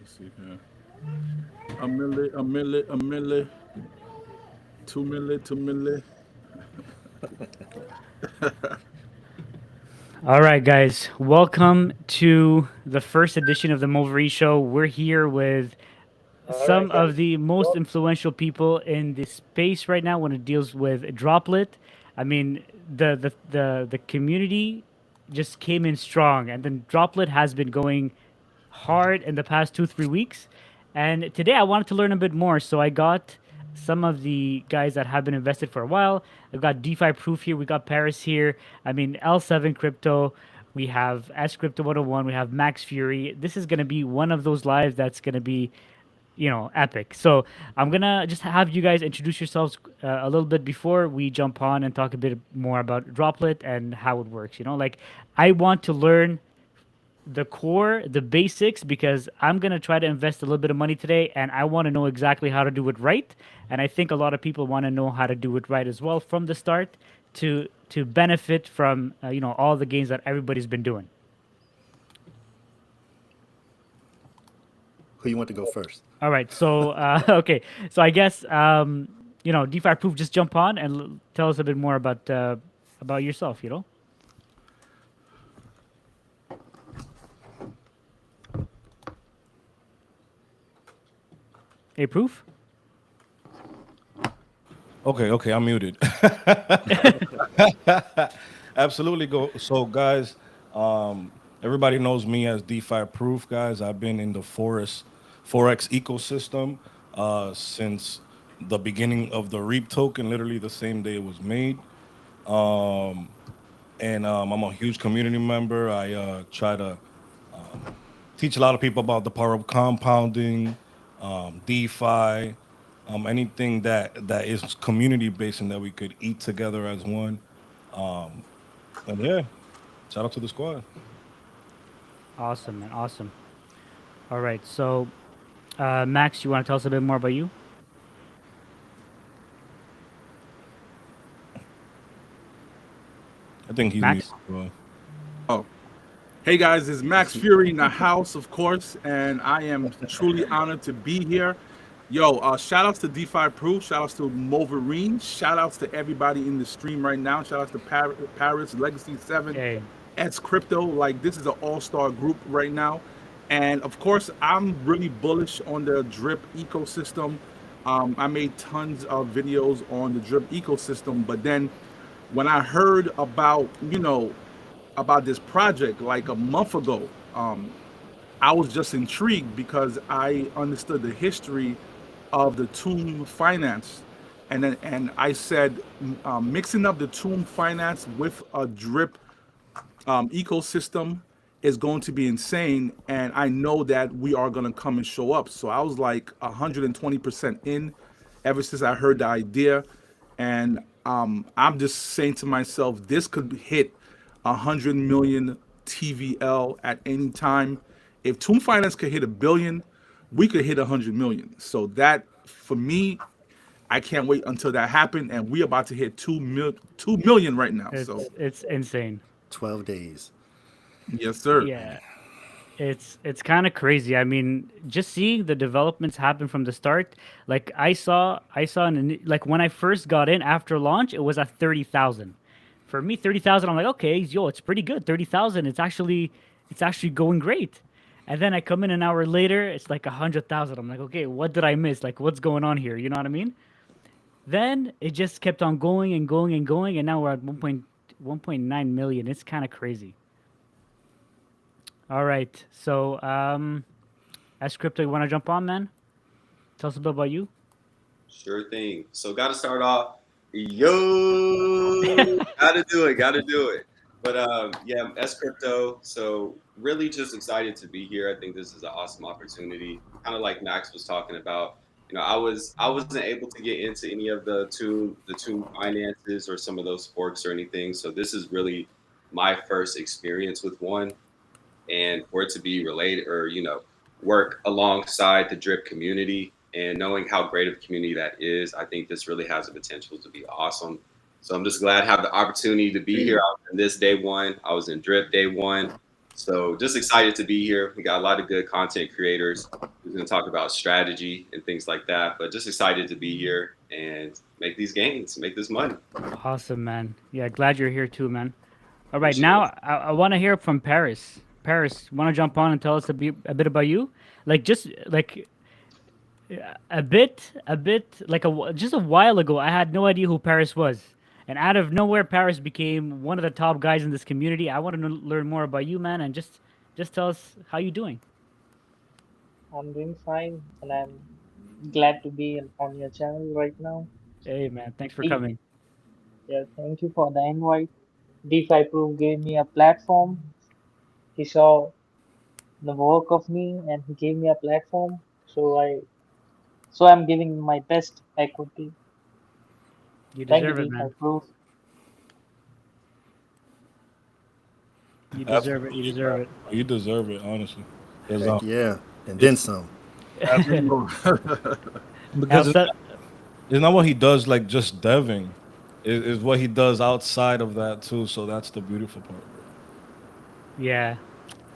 Let's see here. A milli, a milli, a milli, 2 milli, 2 milli. All right, guys, welcome to the first edition of the Moverine Show. We're here with some of the most influential people in the space right now when it deals with droplet. I mean, the community just came in strong, and then droplet has been going hard in the past 2 3 weeks. And today I wanted to learn a bit more, so I got some of the guys that have been invested for a while. I've got DeFi Proof here. We got Paris here. I mean, L7 Crypto. We have S Crypto 101. We have Max Fury. This is going to be one of those lives that's going to be, epic. So I'm gonna just have you guys introduce yourselves a little bit before we jump on and talk a bit more about Droplet and how it works. Like I want to learn the core, the basics, because I'm gonna try to invest a little bit of money today, and I want to know exactly how to do it right. And I think a lot of people want to know how to do it right as well from the start to benefit from all the gains that everybody's been doing. Who you want to go first? All right, so okay, so I guess DeFi Proof, just jump on and tell us a bit more about yourself. Hey, Proof. Okay, I'm muted. Absolutely go. So, guys, everybody knows me as DeFi Proof, guys. I've been in the Forex ecosystem since the beginning of the Reap token, literally the same day it was made. Um, and I'm a huge community member. I try to teach a lot of people about the power of compounding, DeFi, anything that is community based and that we could eat together as one. Um, and yeah, shout out to the squad. Awesome, man. Awesome. All right, so Max, you want to tell us a bit more about you? I think he's muted. Max. Oh, hey guys, it's Max Fury in the house, of course, and I am truly honored to be here. Yo, shout outs to DeFi Proof, shout outs to Moverine, shout outs to everybody in the stream right now, shout outs to Paris, Legacy 7, Hey. S Crypto. Like, this is an all star group right now. And of course, I'm really bullish on the Drip ecosystem. I made tons of videos on the Drip ecosystem, but then when I heard about this project like a month ago, I was just intrigued because I understood the history of the Tomb finance, and I said, mixing up the Tomb finance with a Drip ecosystem is going to be insane, and I know that we are going to come and show up. So I was like 120% in ever since I heard the idea, and I'm just saying to myself, this could hit 100 million TVL at any time. If Tomb Finance could hit 1 billion, we could hit 100 million. So that, for me, I can't wait until that happens, and we're about to hit 2 million right now. So It's insane. 12 days. yes, sir. Yeah, it's kind of crazy. I mean, just seeing the developments happen from the start. Like I saw like when I first got in after launch, it was at 30,000. For me, 30,000, I'm like, okay, yo, it's pretty good. 30,000, it's actually going great. And then I come in an hour later, it's like 100,000. I'm like, okay, what did I miss? Like, what's going on here? You know what I mean? Then it just kept on going and going and going, and now we're at 1.9 million. It's kind of crazy. All right, so as crypto, you want to jump on, man? Tell us a bit about you. Sure thing. So got to start off. Yo, gotta do it. But yeah, S crypto. So really just excited to be here. I think this is an awesome opportunity. Kind of like Max was talking about. I wasn't able to get into any of the two finances or some of those forks or anything. So this is really my first experience with one, and for it to be related or work alongside the drip community and knowing how great of a community that is, I think this really has the potential to be awesome. So I'm just glad I have the opportunity to be here. I was in this day one, I was in drip day one, So just excited to be here. We got a lot of good content creators. We're going to talk about strategy and things like that. But just excited to be here and make these gains, make this money. Awesome, man. Yeah, glad you're here too, man. All right, Appreciate now it. I want to hear from Paris. Paris, want to jump on and tell us a bit about you? Like just like a bit, like just a while ago, I had no idea who Paris was, and out of nowhere, Paris became one of the top guys in this community. I want to learn more about you, man, and just tell us how you doing. I'm doing fine, and I'm glad to be on your channel right now. Hey, man, thanks for Hey. coming. Yeah, thank you for the invite. DeFi Proof gave me a platform. He saw the work of me, and he gave me a platform. So I'm giving my best equity. You Thank you, deserve it, DeFi man. Proof. You deserve it. You deserve it. You deserve it, honestly. 'Cause, Heck yeah. And then some. because How's that? it's not what he does, like just deving. It's what he does outside of that too. So that's the beautiful part. Yeah,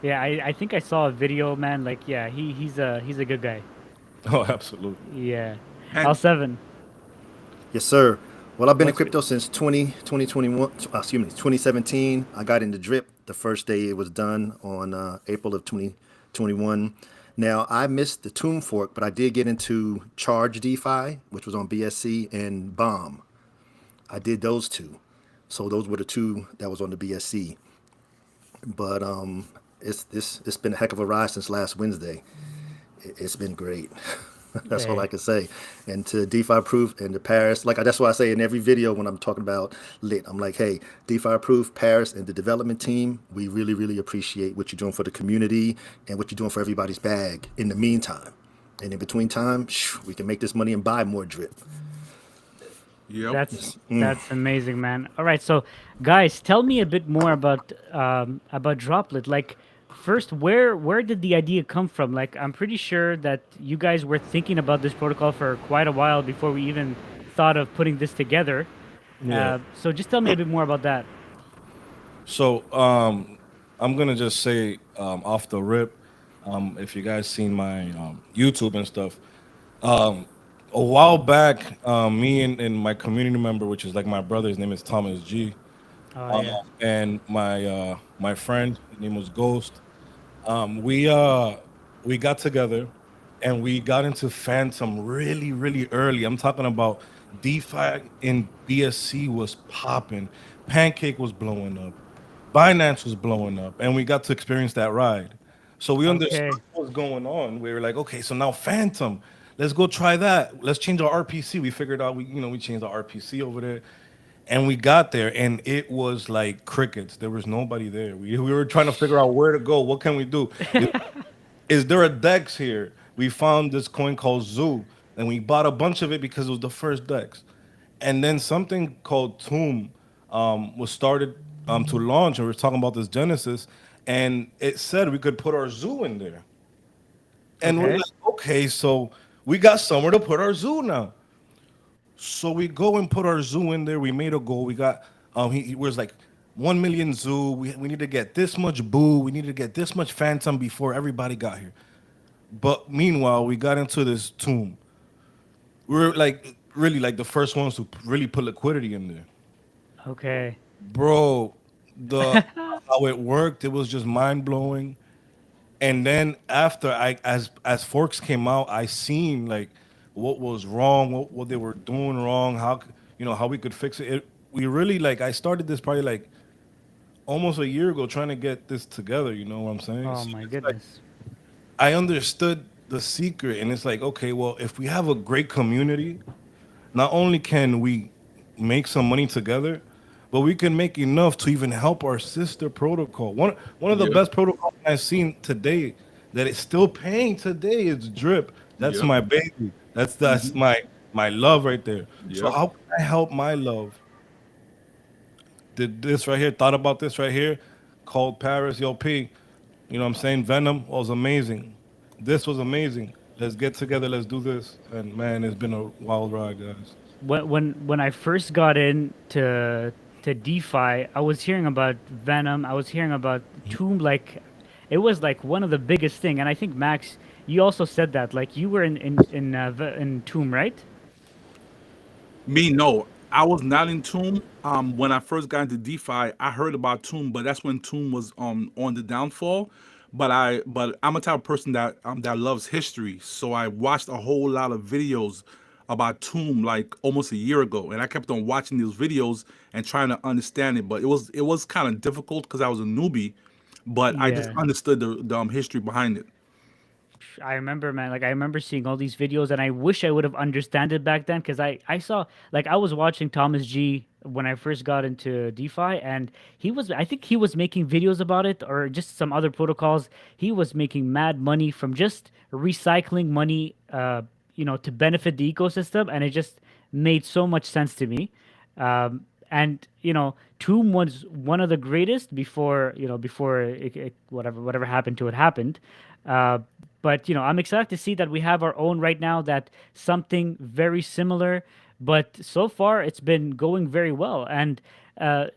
yeah. I think I saw a video, man. Like, yeah, he's a good guy. Oh, absolutely. Yeah. And- L7. Yes, sir. Well, I've been in What's your- crypto since 2021, 2017. I got into Drip the first day it was done on April of 2021. Now, I missed the Tomb fork, but I did get into Charge DeFi, which was on BSC, and Bomb. I did those two. So those were the two that was on the BSC. But it's been a heck of a ride since last Wednesday. It's been great. That's all I Hey. can say. And to DeFi Proof and to Paris, like that's why I say in every video when I'm talking about lit, I'm like, hey, DeFi Proof, Paris, and the development team, we really, really appreciate what you're doing for the community and what you're doing for everybody's bag in the meantime. And in between time, we can make this money and buy more drip. Yep. That's amazing, man. All right, so guys, tell me a bit more about Droplit. Like, first, where did the idea come from? Like, I'm pretty sure that you guys were thinking about this protocol for quite a while before we even thought of putting this together. Yeah. So just tell me a bit more about that. So I'm gonna just say off the rip, if you guys seen my YouTube and stuff, a while back, me and my community member, which is like my brother, his name is Thomas G, Oh yeah. and my friend, his name was Ghost. We got together and we got into Phantom really, really early. I'm talking about DeFi in BSC was popping, Pancake was blowing up, Binance was blowing up, and we got to experience that ride. So we understood Okay. what was going on. We were like, okay, so now Phantom, let's go try that. Let's change our RPC. We figured out we changed our RPC over there, and we got there, and it was like crickets. There was nobody there. We were trying to figure out where to go. What can we do? Is there a DEX here? We found this coin called Zoo, and we bought a bunch of it because it was the first DEX. And then something called Tomb was started to launch, and we were talking about this Genesis, and it said we could put our Zoo in there. And we're Okay. like, okay, so we got somewhere to put our Zoo now. So we go and put our Zoo in there. We made a goal. We got he was like 1 million Zoo. We need to get this much Boo. We need to get this much Phantom before everybody got here. But meanwhile, we got into this Tomb. We were like really like the first ones to really put liquidity in there. Okay. Bro, the how it worked, it was just mind blowing. And then after as forks came out, I seen like what was wrong, what they were doing wrong, how we could fix it. We really like I started this probably like almost a year ago trying to get this together, you know what I'm saying? Oh So my it's like, goodness. I understood the secret, and it's like, okay, well, if we have a great community, not only can we make some money together, but we can make enough to even help our sister protocol. One of the Yep. best protocols I've seen today that is still paying today is Drip. That's Yep. my baby. That's my love right there. So Yep. how can I help my love? Did this right here, thought about this right here, called Paris, yo P. You know what I'm saying? Venom was amazing. This was amazing. Let's get together, let's do this. And man, it's been a wild ride, guys. When I first got into DeFi, I was hearing about Venom. I was hearing about Tomb. Like, it was like one of the biggest thing. And I think Max, you also said that like you were in Tomb, right? Me, no. I was not in Tomb. When I first got into DeFi, I heard about Tomb, but that's when Tomb was on the downfall. But I'm a type of person that loves history, so I watched a whole lot of videos about Tomb like almost a year ago, and I kept on watching these videos and trying to understand it. But it was kind of difficult because I was a newbie, but I just Yeah. understood the history behind it. I remember, man. Like I remember seeing all these videos, and I wish I would have understood it back then because I saw like I was watching Thomas G when I first got into DeFi, and I think he was making videos about it or just some other protocols. He was making mad money from just recycling money, to benefit the ecosystem, and it just made so much sense to me. And Tomb was one of the greatest before whatever happened to it happened. Uh, but I'm excited to see that we have our own right now. That something very similar, but so far it's been going very well. And uh,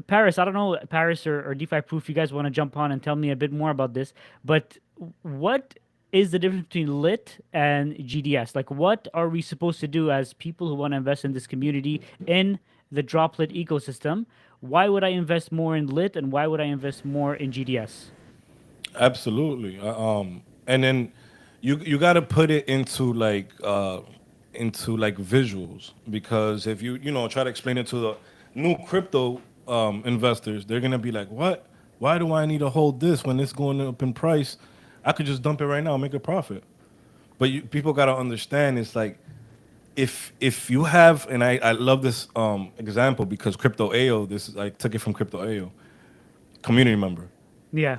Paris, I don't know, Paris or DeFi Proof, you guys want to jump on and tell me a bit more about this. But what is the difference between lit and GDS? Like, what are we supposed to do as people who want to invest in this community in the droplet ecosystem? Why would I invest more in lit and why would I invest more in GDS? Absolutely. And then you got to put it into like visuals, because if you try to explain it to the new crypto investors, they're gonna be like, "What? Why do I need to hold this when it's going up in price? I could just dump it right now and make a profit." But people got to understand, it's like if you have, and I love this example because Crypto AO, this is, I took it from Crypto AO, community member. Yeah.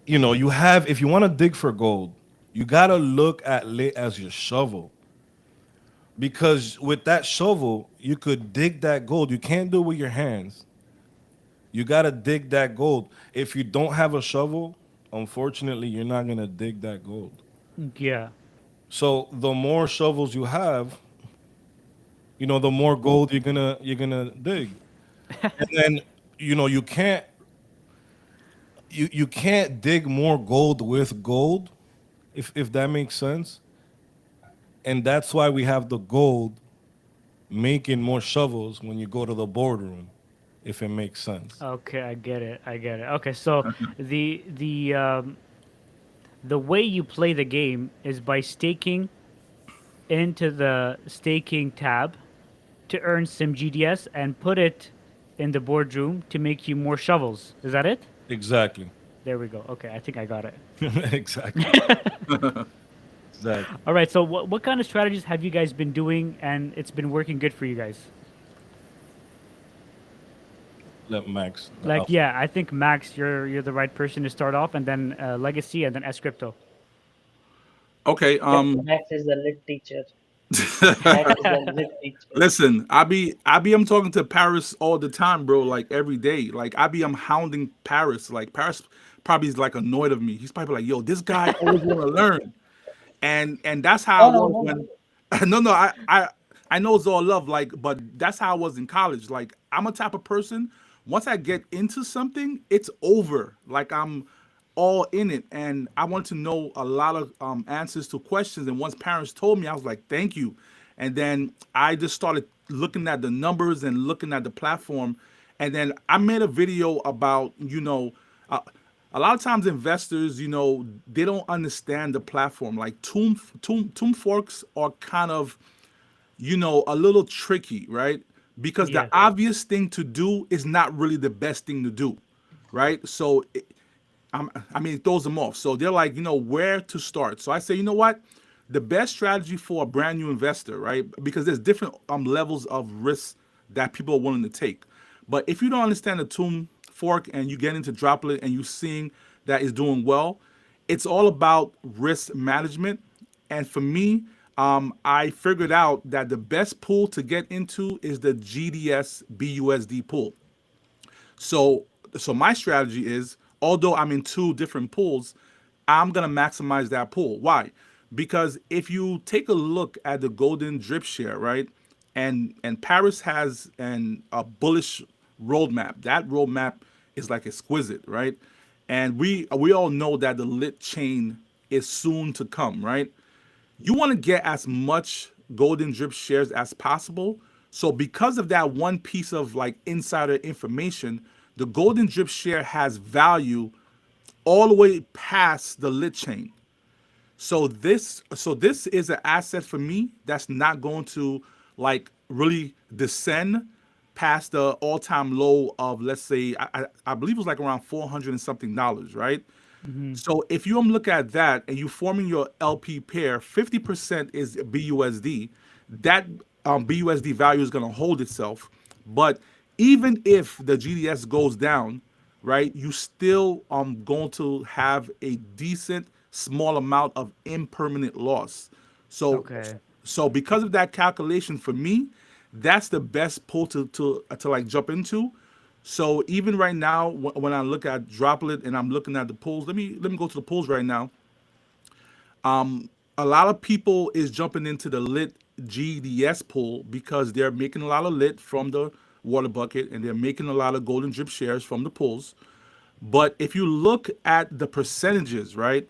You have, if you want to dig for gold, you got to look at lit as your shovel, because with that shovel you could dig that gold. You can't do it with your hands. You got to dig that gold. If you don't have a shovel, unfortunately you're not going to dig that gold. Yeah. So the more shovels you have, the more gold you're gonna dig. And then you can't dig more gold with gold, if that makes sense. And that's why we have the gold making more shovels when you go to the boardroom, if it makes sense. Okay, I get it. I get it. Okay, so the way you play the game is by staking into the staking tab to earn some GDS and put it in the boardroom to make you more shovels. Is that it? Exactly. There we go. Okay, I think I got it. Exactly. Exactly. All right. So what kind of strategies have you guys been doing and it's been working good for you guys? Let Max. Like, yeah, I think Max, you're the right person to start off, and then Legacy, and then S Crypto. Okay. Yep, Max is the lit teacher. Max is the lit teacher. Listen, I'm talking to Paris all the time, bro. Like every day. Like I'm hounding Paris. Like Paris probably is like annoyed of me. He's probably like, yo, this guy always want to learn. And that's how I No, no, was no, when no. no, I know it's all love, like, but that's how I was in college. Like I'm a type of person, once I get into something, it's over. Like I'm all in it, and I want to know a lot of answers to questions. And once parents told me, I was like, thank you. And then I just started looking at the numbers and looking at the platform. And then I made a video about, uh, a lot of times investors, they don't understand the platform. Like Tomb forks are kind of, a little tricky, right? Because the Yes. obvious thing to do is not really the best thing to do, right? So, it throws them off. So they're like, where to start. So I say, you know what? The best strategy for a brand new investor, right? Because there's different levels of risk that people are willing to take. But if you don't understand the Tomb fork and you get into Droplet and you're seeing that it's doing well, it's all about risk management. And for me, I figured out that the best pool to get into is the GDS BUSD pool. So so my strategy is, although I'm in two different pools, I'm gonna maximize that pool. Why? Because if you take a look at the golden drip share, right? And Paris has a bullish roadmap. That roadmap is like exquisite, right? and we all know that the lit chain is soon to come, right? You want to get as much golden drip shares as possible. So because of that one piece of like insider information, the golden drip share has value all the way past the lit chain. So this is an asset for me that's not going to like really descend past the all-time low of, let's say, I believe it was like around 400 and something dollars, right? Hmm. So if you look at that and you forming your LP pair, 50% is BUSD. That BUSD value is going to hold itself. But even if the GDS goes down, right, you still going to have a decent small amount of impermanent loss. So Okay. so because of that calculation, for me, that's the best pool to like jump into. So even right now, when I look at Droplet and I'm looking at the pools, let me go to the pools right now. A lot of people is jumping into the lit GDS pool because they're making a lot of lit from the water bucket and they're making a lot of golden drip shares from the pools. But if you look at the percentages, right,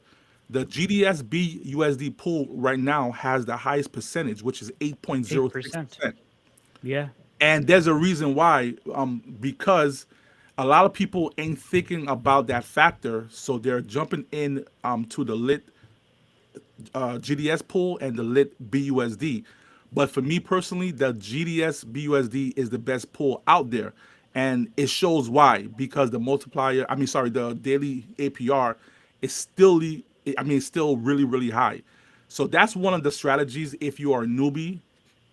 the GDS USD pool right now has the highest percentage, which is 8%. 8.06%. Yeah. And there's a reason why, because a lot of people ain't thinking about that factor, so they're jumping in to the lit GDS pool and the lit BUSD. But for me personally, the GDS BUSD is the best pool out there. And it shows why, because the multiplier, the daily APR is still, it's still really, really high. So that's one of the strategies. If you are a newbie,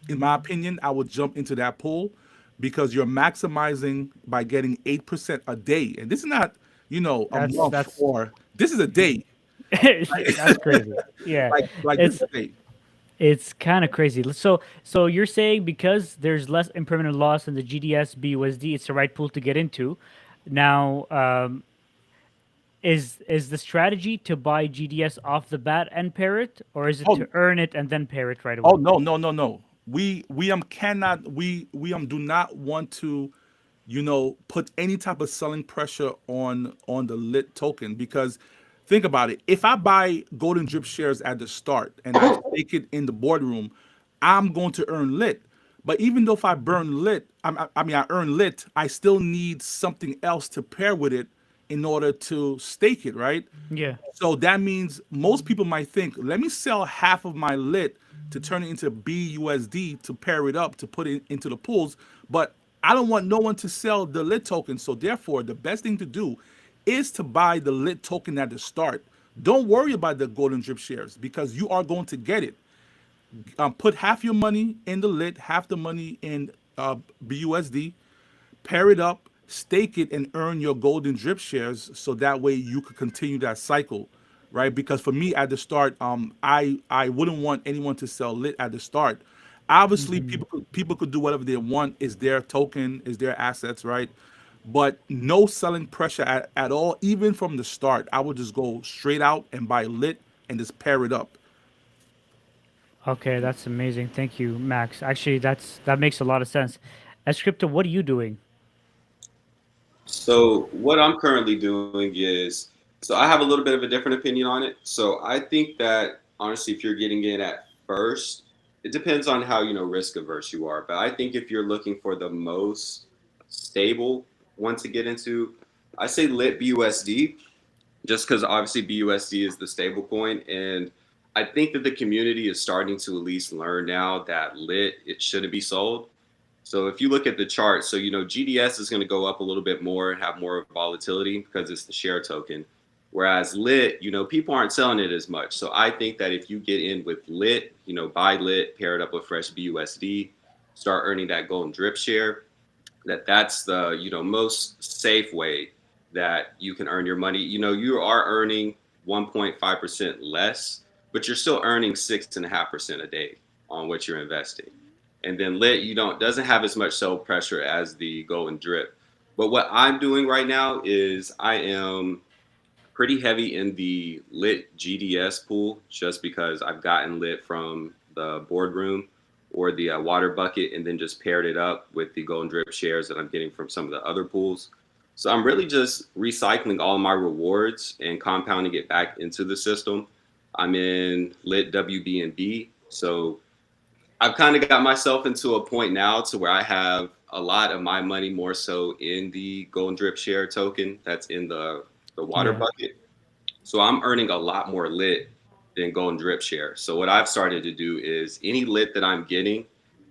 in my opinion, I would jump into that pool because you're maximizing by getting 8% a day. And this is not, a month, That's or this is a day. that's crazy. Yeah. Like this is It's a day. it's kind of crazy. So you're saying because there's less impermanent loss in the GDS BUSD, it's the right pool to get into. Now, is the strategy to buy GDS off the bat and pair it, or is it Oh, to earn it and then pair it right oh, away? no, no, no, no. We do not want to, put any type of selling pressure on the lit token, because think about it. If I buy golden drip shares at the start and I stake it in the boardroom, I'm going to earn lit. But even though if I burn lit, I earn lit, I still need something else to pair with it in order to stake it, right? Yeah. So that means most people might think, let me sell half of my lit to turn it into BUSD to pair it up to put it into the pools. But I don't want no one to sell the lit token. So therefore, the best thing to do is to buy the lit token at the start. Don't worry about the golden drip shares because you are going to get it. Put half your money in the lit, half the money in BUSD, pair it up, stake it, and earn your golden drip shares. So that way you could continue that cycle, right? Because for me at the start, I wouldn't want anyone to sell lit at the start. Obviously, Hmm. people could do whatever they want. Is their token, is their assets, right? But no selling pressure at all, even from the start. I would just go straight out and buy lit and just pair it up. Okay, that's amazing. Thank you, Max. Actually, that makes a lot of sense. As crypto, what are you doing? So what I'm currently doing is, so I have a little bit of a different opinion on it. So I think that honestly, if you're getting in at first, it depends on how, risk averse you are. But I think if you're looking for the most stable one to get into, I say lit BUSD, just because obviously BUSD is the stable coin. And I think that the community is starting to at least learn now that lit, it shouldn't be sold. So if you look at the chart, so GDS is going to go up a little bit more and have more volatility because it's the share token. Whereas lit, people aren't selling it as much. So I think that if you get in with lit, buy lit, pair it up with fresh BUSD, start earning that golden drip share, that's the most safe way that you can earn your money. You are earning 1.5% less, but you're still earning 6.5% a day on what you're investing. And then lit, doesn't have as much sell pressure as the golden drip. But what I'm doing right now is I am pretty heavy in the lit GDS pool just because I've gotten lit from the boardroom or the water bucket and then just paired it up with the golden drip shares that I'm getting from some of the other pools. So I'm really just recycling all my rewards and compounding it back into the system. I'm in lit WBNB. So I've kind of got myself into a point now to where I have a lot of my money more so in the Golden Drip Share token that's in the water Yeah. bucket. So I'm earning a lot more lit than Golden Drip Share. So what I've started to do is any lit that I'm getting,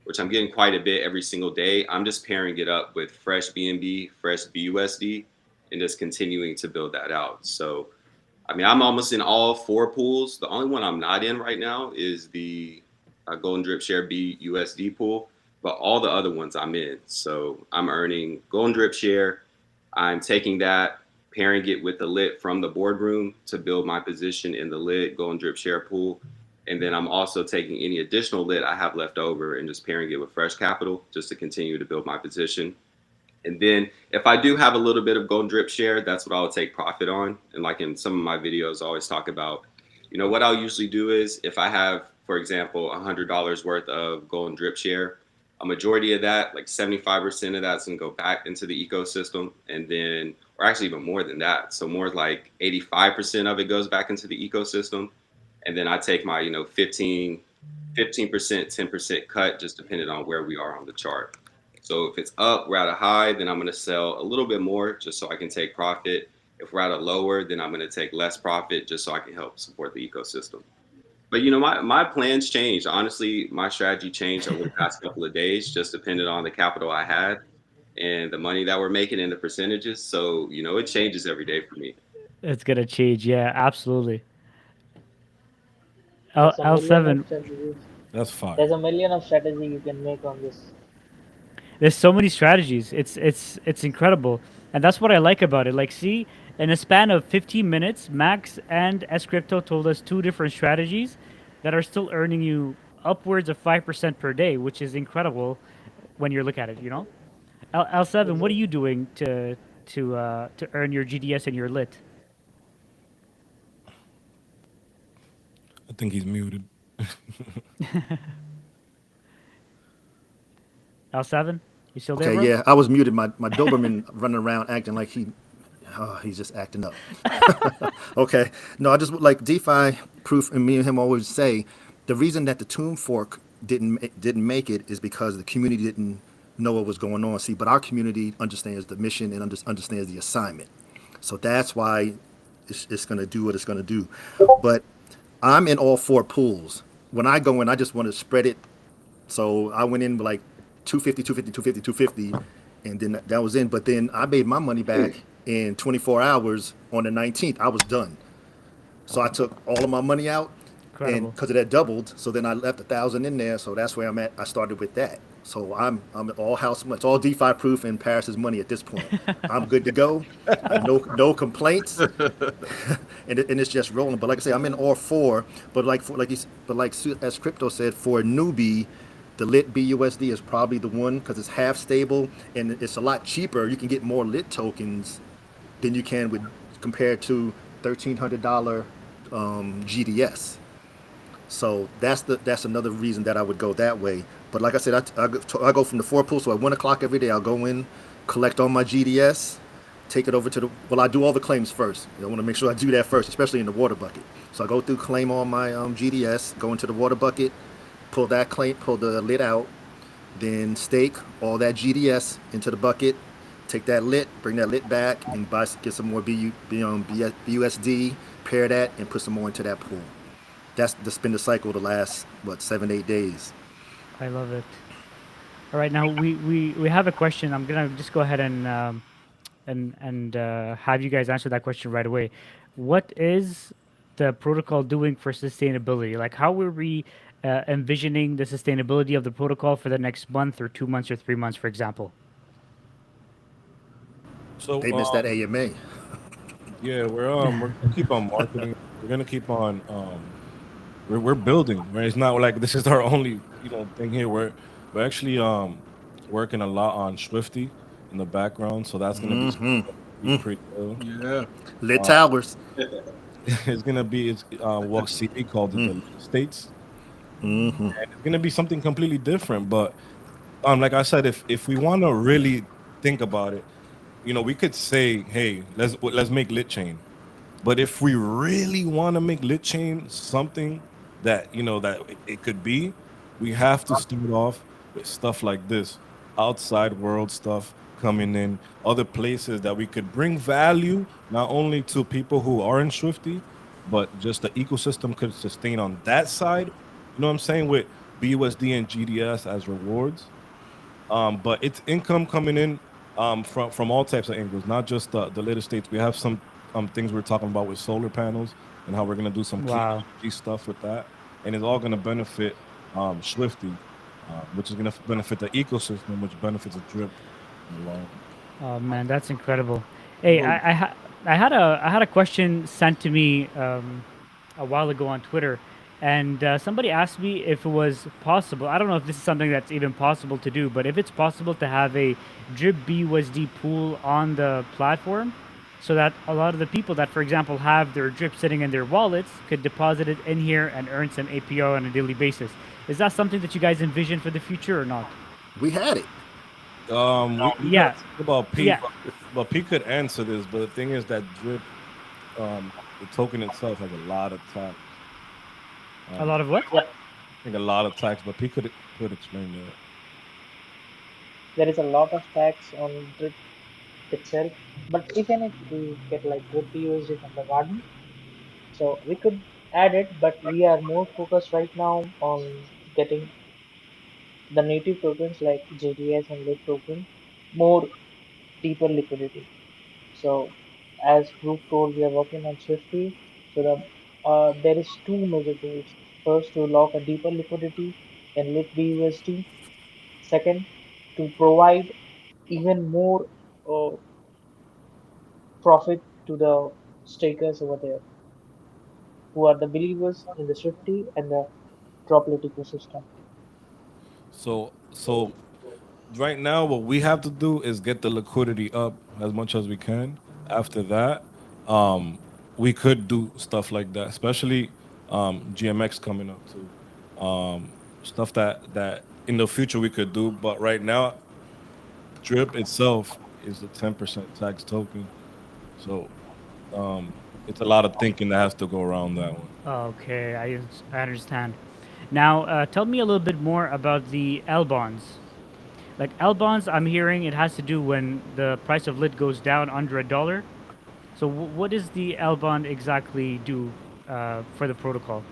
which I'm getting quite a bit every single day, I'm just pairing it up with fresh BNB, fresh BUSD, and just continuing to build that out. So, I mean, I'm almost in all 4 pools. The only one I'm not in right now is the Golden Drip Share BUSD pool, but all the other ones I'm in. So I'm earning Golden Drip Share. I'm taking that, pairing it with the lit from the boardroom to build my position in the lit Golden Drip Share pool. And then I'm also taking any additional lit I have left over and just pairing it with fresh capital just to continue to build my position. And then if I do have a little bit of Golden Drip Share, that's what I would take profit on. And like in some of my videos, I always talk about, what I'll usually do is if I have, for example, $100 worth of Golden Drip Share, a majority of that, like 75% of that's going to go back into the ecosystem. And then, or actually even more than that. So more like 85% of it goes back into the ecosystem. And then I take my, 15%, 10% cut, just depending on where we are on the chart. So if it's up, we're at a high, then I'm going to sell a little bit more just so I can take profit. If we're at a lower, then I'm going to take less profit just so I can help support the ecosystem. But my plans changed. Honestly, my strategy changed over the past couple of days, just depending on the capital I had and the money that we're making and the percentages. So, it changes every day for me. It's gonna change. Yeah, absolutely. There's a million of L7. strategies. That's fine. There's a million of strategy you can make on this. There's so many strategies. It's incredible, and that's what I like about it. Like, see, in a span of 15 minutes, Max and S Crypto told us 2 different strategies that are still earning you upwards of 5% per day, which is incredible when you look at it. L7, what are Exactly. you doing to earn your GDS and your lit? I think he's muted. L7, you still there, Okay, bro? yeah, I was muted. My Doberman running around acting like he's just acting up. Okay, no, I just like DeFi proof, and me and him always say the reason that the Tomb Fork didn't make it is because the community didn't know what was going on. See, but our community understands the mission and understands the assignment, so that's why it's going to do what it's going to do. But I'm in all 4 pools. When I go in, I just want to spread it. So I went in with like 250, 250, 250, 250, and then that was in. But then I made my money back in 24 hours on the 19th. I was done. So I took all of my money out, and Incredible. because it had doubled, so then I left 1,000 in there. So that's where I'm at. I started with that. So I'm all house. It's all DeFi proof and Paris's money at this point. I'm good to go. No complaints, and it's just rolling. But like I say, I'm in all 4. But as Crypto said, for a newbie, the lit BUSD is probably the one because it's half stable and it's a lot cheaper. You can get more lit tokens than you can with compared to $1,300 GDS. So that's another reason that I would go that way. But like I said, I go from the 4 pools. So at 1 o'clock every day, I'll go in, collect all my GDS, take it over to I do all the claims first. I want to make sure I do that first, especially in the water bucket. So I go through, claim all my GDS, go into the water bucket, pull the lid out, then stake all that GDS into the bucket, take that lit, bring that lit back, and get some more BUSD, pair that, and put some more into that pool. That's been the cycle the last 7-8 days. I love it. All right, now we have a question. I'm gonna just go ahead and have you guys answer that question right away. What is the protocol doing for sustainability? Like, how were we envisioning the sustainability of the protocol for the next month or 2 months or 3 months, for example? So They missed that AMA. yeah, we're gonna keep on marketing. We're gonna keep on we're building. Right? It's not like this is our only thing here. We're actually working a lot on Swifty in the background, so that's gonna be pretty cool. Yeah. Lit towers. It's gonna be what CP called it the states. And it's gonna be something completely different. But like I said, if we want to really think about it, we could say, hey, let's make lit chain. But if we really want to make lit chain something that that it could be, we have to start off with stuff like this, outside world stuff coming in, other places that we could bring value not only to people who are in Swifty, but just the ecosystem could sustain on that side. You know what I'm saying? With BUSD and GDS as rewards, but it's income coming in from all types of angles, not just the lit estates. We have some things we're talking about with solar panels and how we're going to do some clean Wow. energy stuff with that, and it's all going to benefit Swifty, which is going to benefit the ecosystem, which benefits a drip in the long. Oh man, that's incredible. Hey, Well, I had a question sent to me a while ago on Twitter, and somebody asked me if it was possible. I don't know if this is something that's even possible to do, but if it's possible to have a drip BUSD pool on the platform, so that a lot of the people that, for example, have their drip sitting in their wallets could deposit it in here and earn some APR on a daily basis. Is that something that you guys envision for the future or not? We had it. We Yeah, got to talk about P, yeah. but P could answer this. But the thing is that drip, the token itself has a lot of tax. A lot of what? Yeah, I think a lot of tax, but P could explain that. there is a lot of tax on drip itself, but even if we get like drip USD from the garden, so we could add it, but we are more focused right now on getting the native tokens like JDS and lit token more deeper liquidity. So as Group told, we are working on Swifty. So there is two major goals. First, to lock a deeper liquidity in lit BUSD. Second, to provide even more uh, profit to the stakers over there, who are the believers in the Swifty and the droplet ecosystem. So right now, what we have to do is get the liquidity up as much as we can. After that, um, we could do stuff like that, especially GMX coming up too. Stuff that in the future we could do, but right now, Drip itself is a 10% tax token, so it's a lot of thinking that has to go around that one. Okay, I understand. Now, tell me a little bit more about the L bonds. Like L bonds, I'm hearing it has to do when the price of lit goes down under $1. So, what does the L bond exactly do for the protocol?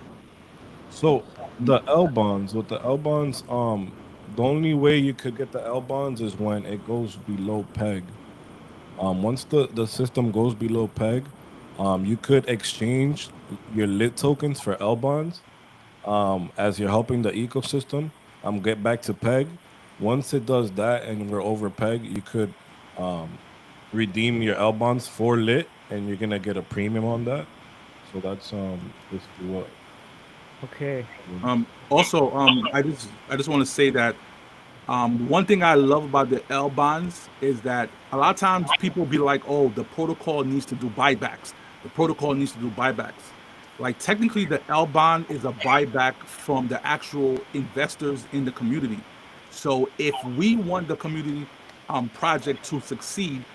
So the L bonds, with the L bonds, the only way you could get the L bonds is when it goes below peg. Once the system goes below peg, you could exchange your lit tokens for L bonds. As you're helping the ecosystem, get back to peg. Once it does that and we're over peg, you could redeem your L bonds for lit, and you're gonna get a premium on that. So that's basically what. Okay. also, I just want to say that one thing I love about the L bonds is that a lot of times people be like, "Oh, the protocol needs to do buybacks. The protocol needs to do buybacks." Like technically, the L bond is a buyback from the actual investors in the community. So if we want the community project to succeed,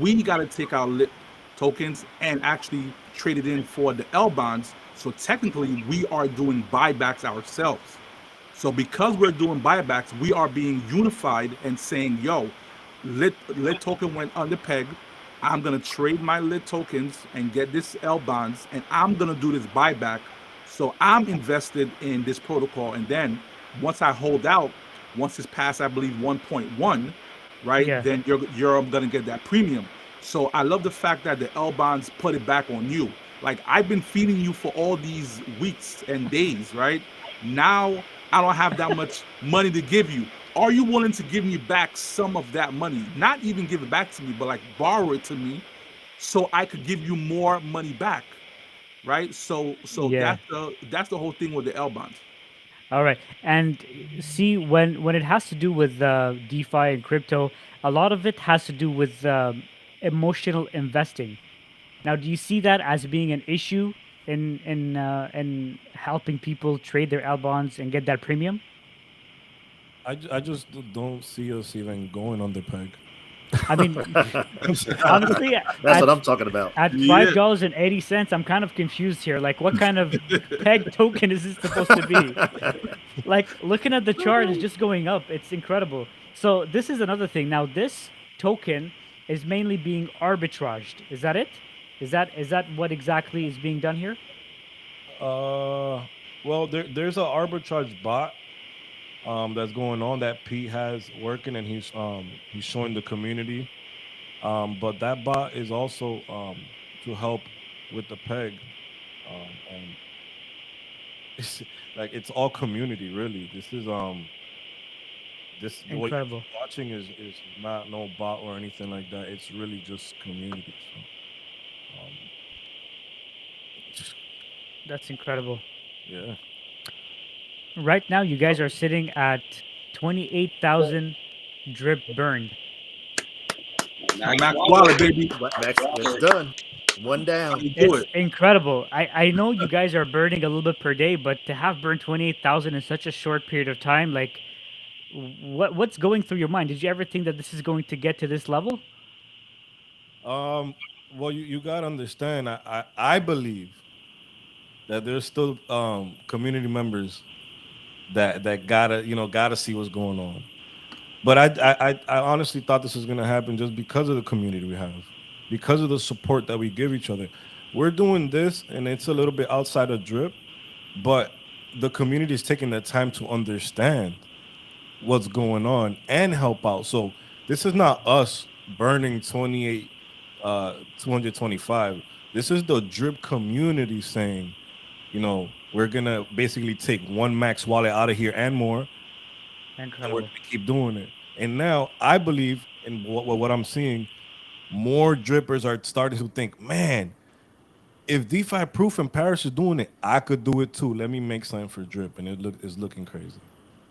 we got to take our lit tokens and actually trade it in for the L bonds. So technically, we are doing buybacks ourselves. So because we're doing buybacks, we are being unified and saying, "Yo, lit token went under peg. I'm gonna trade my lit tokens and get this L bonds, and I'm gonna do this buyback. So I'm invested in this protocol, and then once I hold out, once it's past, I believe 1.1, right? Yeah. Then you're gonna get that premium. So I love the fact that the L bonds put it back on you. Like I've been feeding you for all these weeks and days, right? Now I don't have that much money to give you. Are you willing to give me back some of that money? Not even give it back to me, but like borrow it to me so I could give you more money back, right? So Yeah. that's the whole thing with the L bonds. All right. And see, when it has to do with DeFi and crypto, a lot of it has to do with emotional investing. Now, do you see that as being an issue in helping people trade their L bonds and get that premium? I just don't see us even going under peg. I mean, honestly, That's what I'm talking about. at $5.80, I'm kind of confused here. Like, what kind of peg token is this supposed to be? Like, looking at the chart is just going up. It's incredible. So this is another thing. Now, this token is mainly being arbitraged. Is that it? Is that what exactly is being done here? Well, there's an arbitrage bot that's going on that Pete has working, and he's showing the community. But that bot is also to help with the peg, and it's like it's all community really. This what you're Incredible. watching is not no bot or anything like that. It's really just community. So, just, That's incredible. yeah. Right now, you guys are sitting at 28,000 drip burned. Max Wallet, baby. Max, it's done. One down. You do It's it. incredible. I know you guys are burning a little bit per day, but to have burned 28,000 in such a short period of time, like, what's going through your mind? Did you ever think that this is going to get to this level? Well, you gotta understand. I believe that there's still community members that gotta see what's going on. But I honestly thought this was gonna happen just because of the community we have, because of the support that we give each other. We're doing this, and it's a little bit outside of drip, but the community is taking the time to understand what's going on and help out. So this is not us burning 28, 225. This is the drip community saying, we're gonna basically take one max wallet out of here and more, and we're Incredible. gonna keep doing it. And now I believe in what I'm seeing. More drippers are starting to think, man, if DeFi Proof in Paris is doing it, I could do it too. Let me make something for drip, and it's looking crazy.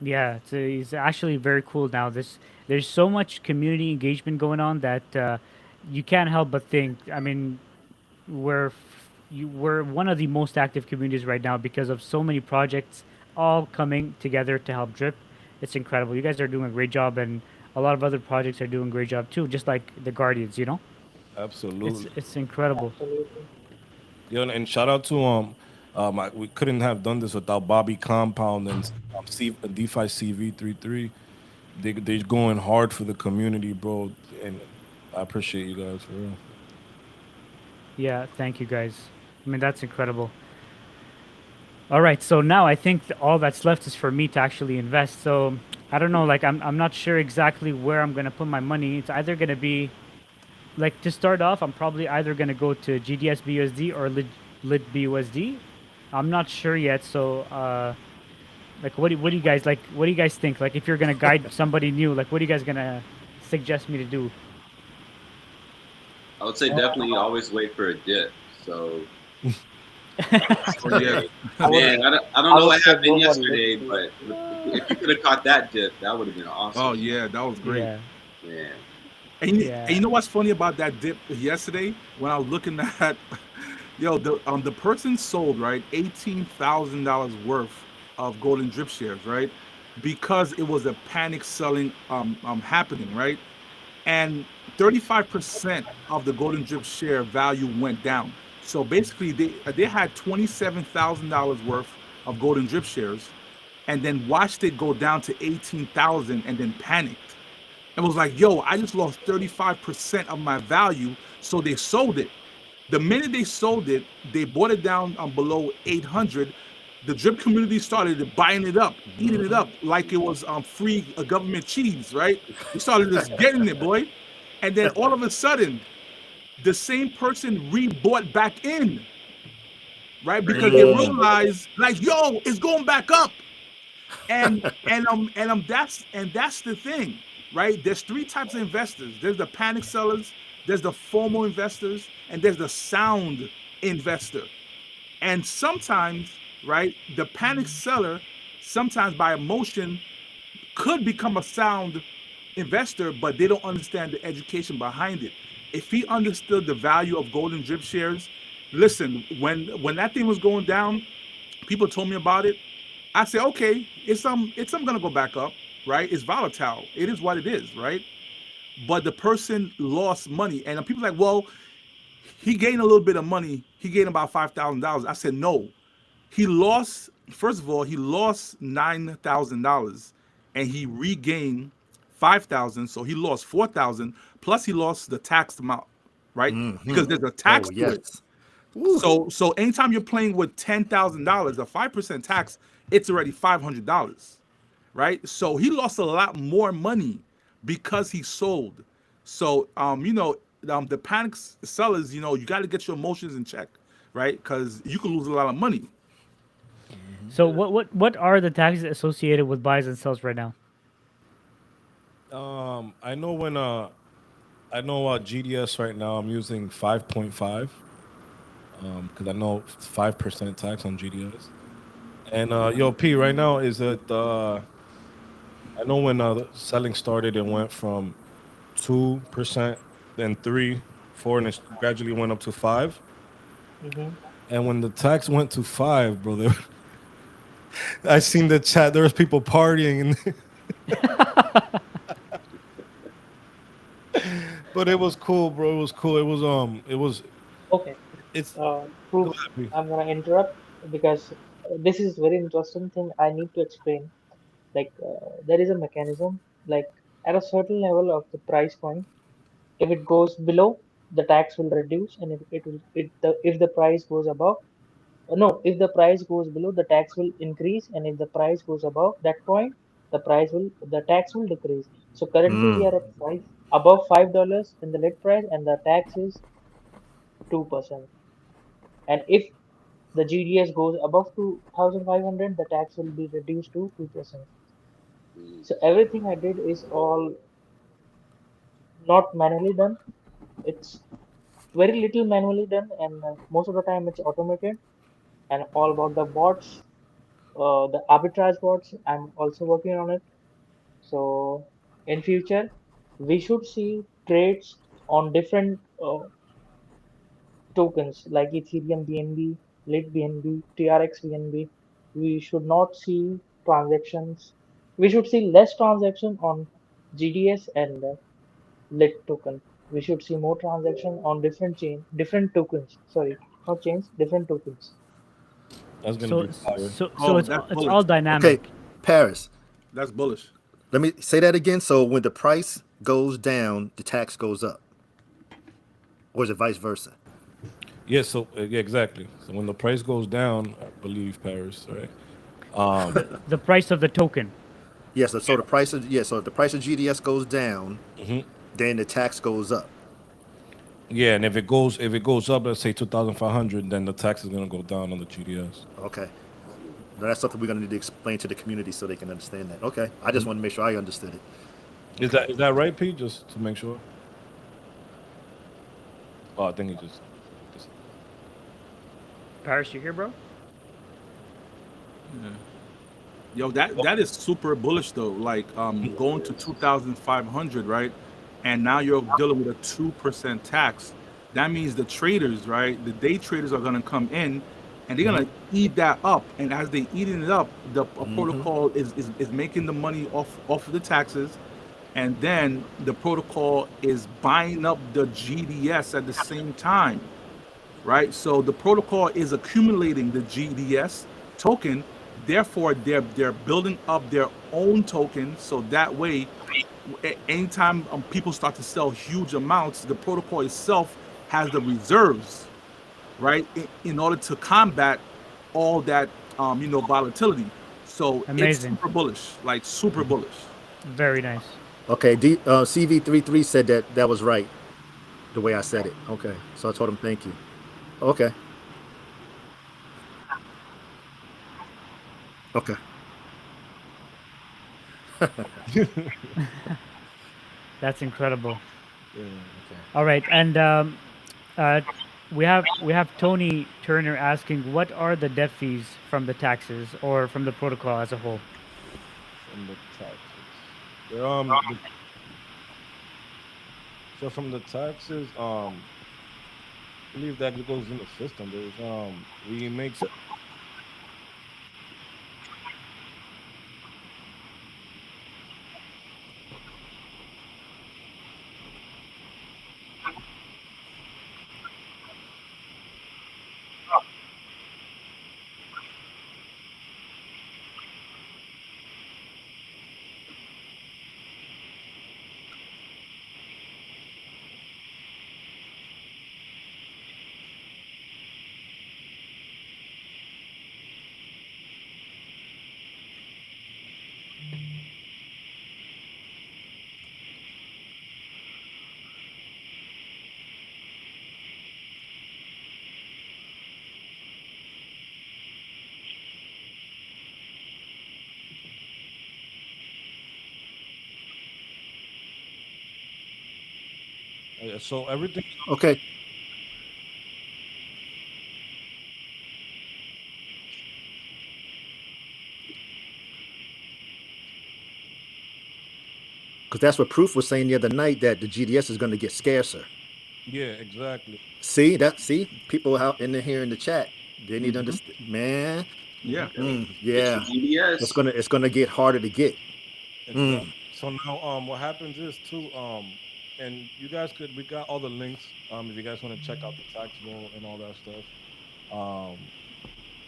Yeah, it's actually very cool now. There's so much community engagement going on that you can't help but think. I mean, we're one of the most active communities right now because of so many projects all coming together to help drip. It's incredible. You guys are doing a great job, and a lot of other projects are doing a great job too. Just like the Guardians, you know. It's Absolutely. it's incredible. Absolutely. Yeah, and shout out to we couldn't have done this without Bobby Compound and DeFi CV33. They're going hard for the community, bro, and I appreciate you guys for real. Yeah, thank you guys. I mean, that's incredible. All right, so now I think all that's left is for me to actually invest. So I don't know, like I'm not sure exactly where I'm gonna put my money. It's either gonna be like to start off, I'm probably either gonna go to GDS BUSD or Lit BUSD. I'm not sure yet. So like what do you guys like? What do you guys think? Like if you're gonna guide somebody new, like what are you guys gonna suggest me to do? I would say definitely always wait for a dip. So, Yeah. man, I I don't know would what say happened go for yesterday, Lit. but if you could have caught that dip, that would have been awesome. Oh yeah, that was great. Yeah, Man. yeah. And you know what's funny about that dip yesterday? When I was looking at, the person sold right $18,000 worth of golden drip shares, right? Because it was a panic selling happening, right? And 35% of the golden drip share value went down. So basically, they had $27,000 worth of golden drip shares, and then watched it go down to 18,000, and then panicked. It was like, yo, I just lost 35% of my value. So they sold it. The minute they sold it, they bought it down below 800. The drip community started buying it up, eating it up like it was free government cheese, right? They started just getting it, boy. And then all of a sudden, the same person re-bought back in, right? Because they realized, like, yo, it's going back up. That's the thing, right? There's three types of investors. There's the panic sellers, there's the FOMO investors, and there's the sound investor. And sometimes, right, the panic seller, sometimes by emotion, could become a sound investor, but they don't understand the education behind it. If he understood the value of golden drip shares, listen, when that thing was going down, people told me about it. I said, okay, it's gonna go back up, right? It's volatile. It is what it is, right? but the person lost money. And people are like, well, he gained a little bit of money. He gained about $5,000. I said, no. He lost, first of all, he lost $9,000 and he regained 5,000. So he lost 4,000 plus he lost the tax amount, right? Because there's a Oh tax to it. yes. Woo. So anytime you're playing with $10,000, a 5% tax, it's already $500, right? So he lost a lot more money because he sold. So the panic sellers, you got to get your emotions in check, right? Because you could lose a lot of money. So what are the taxes associated with buys and sells right now? I know when I know GDS right now I'm using 5.5 because I know 5% tax on GDS. And yo P right now is that I know when the selling started it went from 2%, then 3, 4, and it gradually went up to 5. Mm-hmm. And when the tax went to 5, bro, I seen the chat. There was people partying, and but it was cool, bro. It was cool. It was. Okay. It's Proof. go ahead, P. I'm gonna interrupt because this is very interesting thing I need to explain. Like there is a mechanism. Like at a certain level of the price point, if it goes below, the tax will reduce, and if the price goes above, no, if the price goes below, the tax will increase, and if the price goes above that point, the tax will decrease. So currently we are at above $5 in the lid price, and the tax is 2%. And if the GDS goes above 2,500, the tax will be reduced to 2%. Mm. So everything I did is all not manually done. It's very little manually done, and most of the time it's automated. And all about the bots, the arbitrage bots, I'm also working on it. So in future, we should see trades on different tokens like Ethereum BNB, Lit BNB, TRX BNB. We should not see transactions. We should see less transaction on GDS and Lit token. We should see more transaction on different tokens. Sorry, not chains, different tokens. That's gonna So be fire. so Oh, it's that's it's bullish. all Okay, dynamic. Paris. That's bullish. Let me say that again. So when the price goes down, the tax goes up, or is it vice versa? Yeah. So yeah, exactly. So when the price goes down, I believe Paris, right? The price of the token. Yes. So the price of So if the price of GDS goes down, Hmm. then the tax goes up. Yeah, and if it goes up, let's say 2,500, then the tax is gonna go down on the GDS. Okay. Now, that's something we're gonna need to explain to the community so they can understand that. Okay. I just want to make sure I understood it. Is that right, P? Just to make sure. Oh, I think he just Paris, you here, bro? Yo, that is super bullish though. Like going to 2,500, right? And now you're dealing with a 2% tax. That means the traders, right? The day traders are gonna come in and they're gonna eat that up. And as they eating it up, the protocol is making the money off of the taxes. And then the protocol is buying up the GDS at the same time, right? So the protocol is accumulating the GDS token. Therefore, they're building up their own token. So that way, anytime people start to sell huge amounts, the protocol itself has the reserves, right, in order to combat all that volatility. So it's Amazing. super bullish, like super bullish. Very nice. Okay. CV33 said that was right the way I said it. Okay. So I told him thank you. Okay. Okay. That's incredible. Okay. All right, and uh, we have Tony Turner asking, what are the fees from the taxes or from the protocol as a whole? from the taxes. There, so from the taxes, I believe that it goes in the system. There's we make So everything. Okay. Because that's what Proof was saying the other night, that the GDS is going to get scarcer. Yeah, exactly. See people out in here in the chat, they need to Hmm. understand, man. Yeah. Get your Yeah, GDS. it's gonna get harder to get. Exactly. So now, what happens is too, and you guys we got all the links. If you guys want to check out the tax bill and all that stuff, um,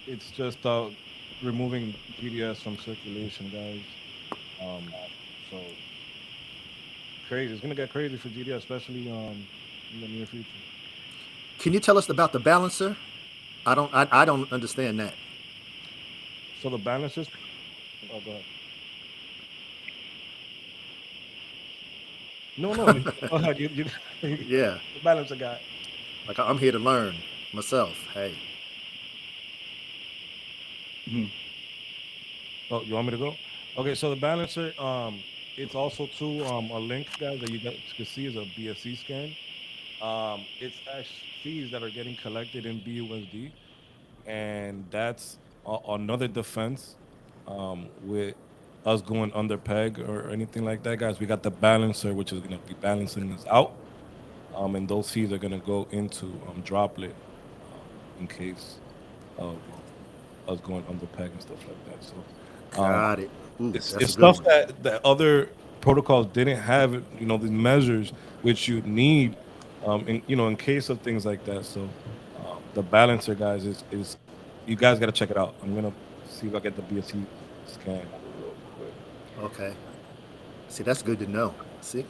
it's just removing GDS from circulation, guys. So crazy. It's gonna get crazy for GDS, especially in the near future. Can you tell us about the balancer? I don't understand that. So the balance is. Oh, go ahead. No, no. Go ahead. Yeah, The balancer guy. like I'm here to learn myself. Hey, Hmm. Oh, you want me to go? Okay, so the balancer, it's also to a link, guys, that you guys can see is a BSC scan. It's actually fees that are getting collected in BUSD, and that's another defense with us going under peg or anything like that, guys. We got the balancer, which is going to be balancing us out, and those fees are going to go into droplet in case of us going under peg and stuff like that. So. Um, got it. Ooh, that's a it's good stuff one. that other protocols didn't have, the measures which you need, in case of things like that. So the balancer, guys, is you guys got to check it out. I'm gonna see if I get the BSC scan real quick. Okay. See, that's good to know. See,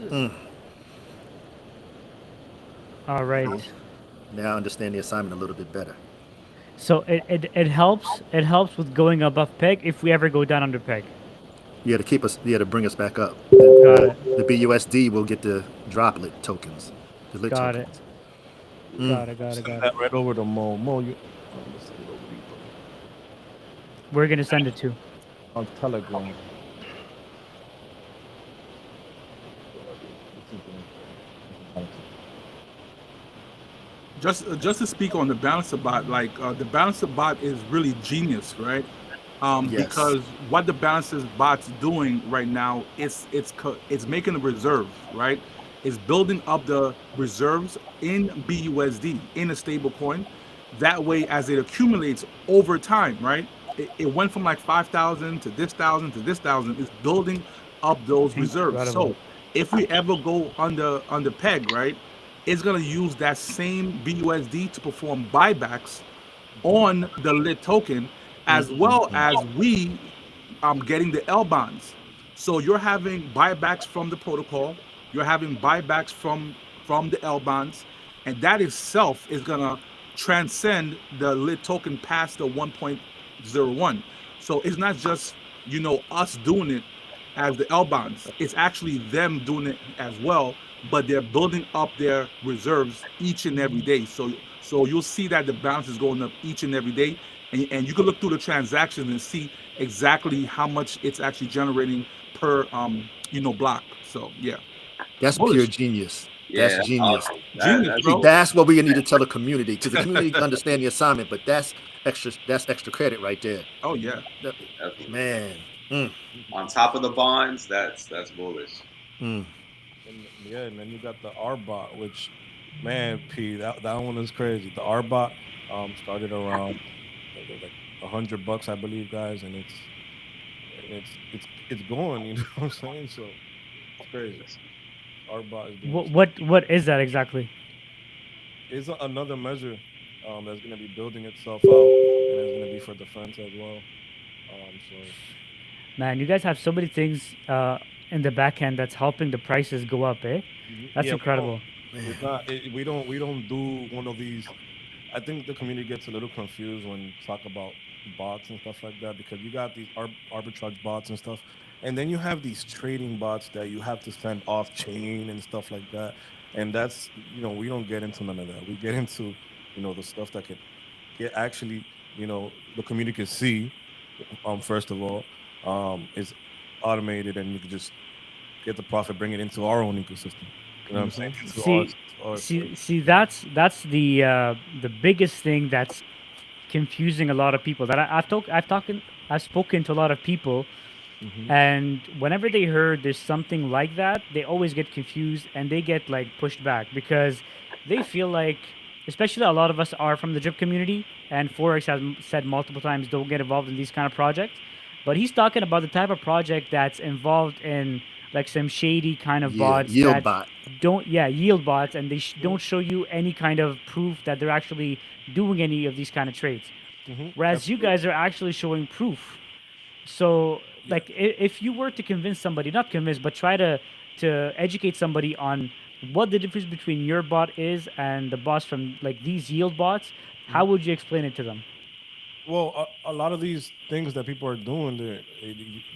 All right. see, now I understand the assignment a little bit better. So it helps with going above peg if we ever go down under peg. Yeah, to keep us, yeah, to bring us back up. Got it. The BUSD will get the droplet tokens, the lit Got it. tokens. Got it. Got it. Send Got it. that right over to Mo. Mo, let's send it over to you, We're gonna send it to. bro. On Telegram. Just to speak on the balancer bot, like the balancer bot is really genius, right? Yes. Because what the balancer bot's doing right now is it's making a reserve, right? It's building up the reserves in BUSD in a stable coin. That way, as it accumulates over time, right? It went from like 5,000 to this thousand to this thousand. It's building up those reserves. Incredible. So if we ever go under peg, right? It's gonna use that same BUSD to perform buybacks on the lit token, as well as we getting the L bonds. So you're having buybacks from the protocol, you're having buybacks from the L bonds, and that itself is gonna transcend the lit token past the 1.01. So it's not just us doing it as the L bonds. It's actually them doing it as well, but they're building up their reserves each and every day. So you'll see that the balance is going up each and every day, and you can look through the transactions and see exactly how much it's actually generating per block. So yeah, That's pure bullish, genius. That's Yeah, that's genius. awesome. genius, See, bro. that's what we need to tell the community, because the community can understand the assignment, but that's extra. That's extra credit right there. Oh yeah. That- Definitely. Man. On top of the bonds, that's bullish. And yeah, and then you got the RBot, which, man, P, that one is crazy. The RBot started around like $100, I believe, guys, and it's going. You know what I'm saying? So it's crazy. RBot is doing What its what thing. what is that exactly? It's another measure that's going to be building itself out, and it's going to be for defense as well. So Man, you guys have so many things in the back end that's helping the prices go up, eh? That's yeah, incredible. we don't do one of these. I think the community gets a little confused when you talk about bots and stuff like that, because you got these arbitrage bots and stuff, and then you have these trading bots that you have to send off chain and stuff like that. And that's, we don't get into none of that. We get into, the stuff that could get actually, the community can see. First of all, is automated, and you can just get the profit, bring it into our own ecosystem. You know what I'm saying? To See, see, that's the biggest thing that's confusing a lot of people. That I've spoken to a lot of people, and whenever they heard there's something like that, they always get confused and they get like pushed back because they feel like, especially a lot of us are from the drip community, and Forex has said multiple times, don't get involved in these kind of projects. But he's talking about the type of project that's involved in like some shady kind of Yeah, bots yield that bot. don't, yeah, yield bots, and they don't show you any kind of proof that they're actually doing any of these kind of trades. Whereas you guys are actually showing proof. So, like, if you were to convince somebody, not convince, but try to educate somebody on what the difference between your bot is and the bots from like these yield bots, how would you explain it to them? Well, a lot of these things that people are doing,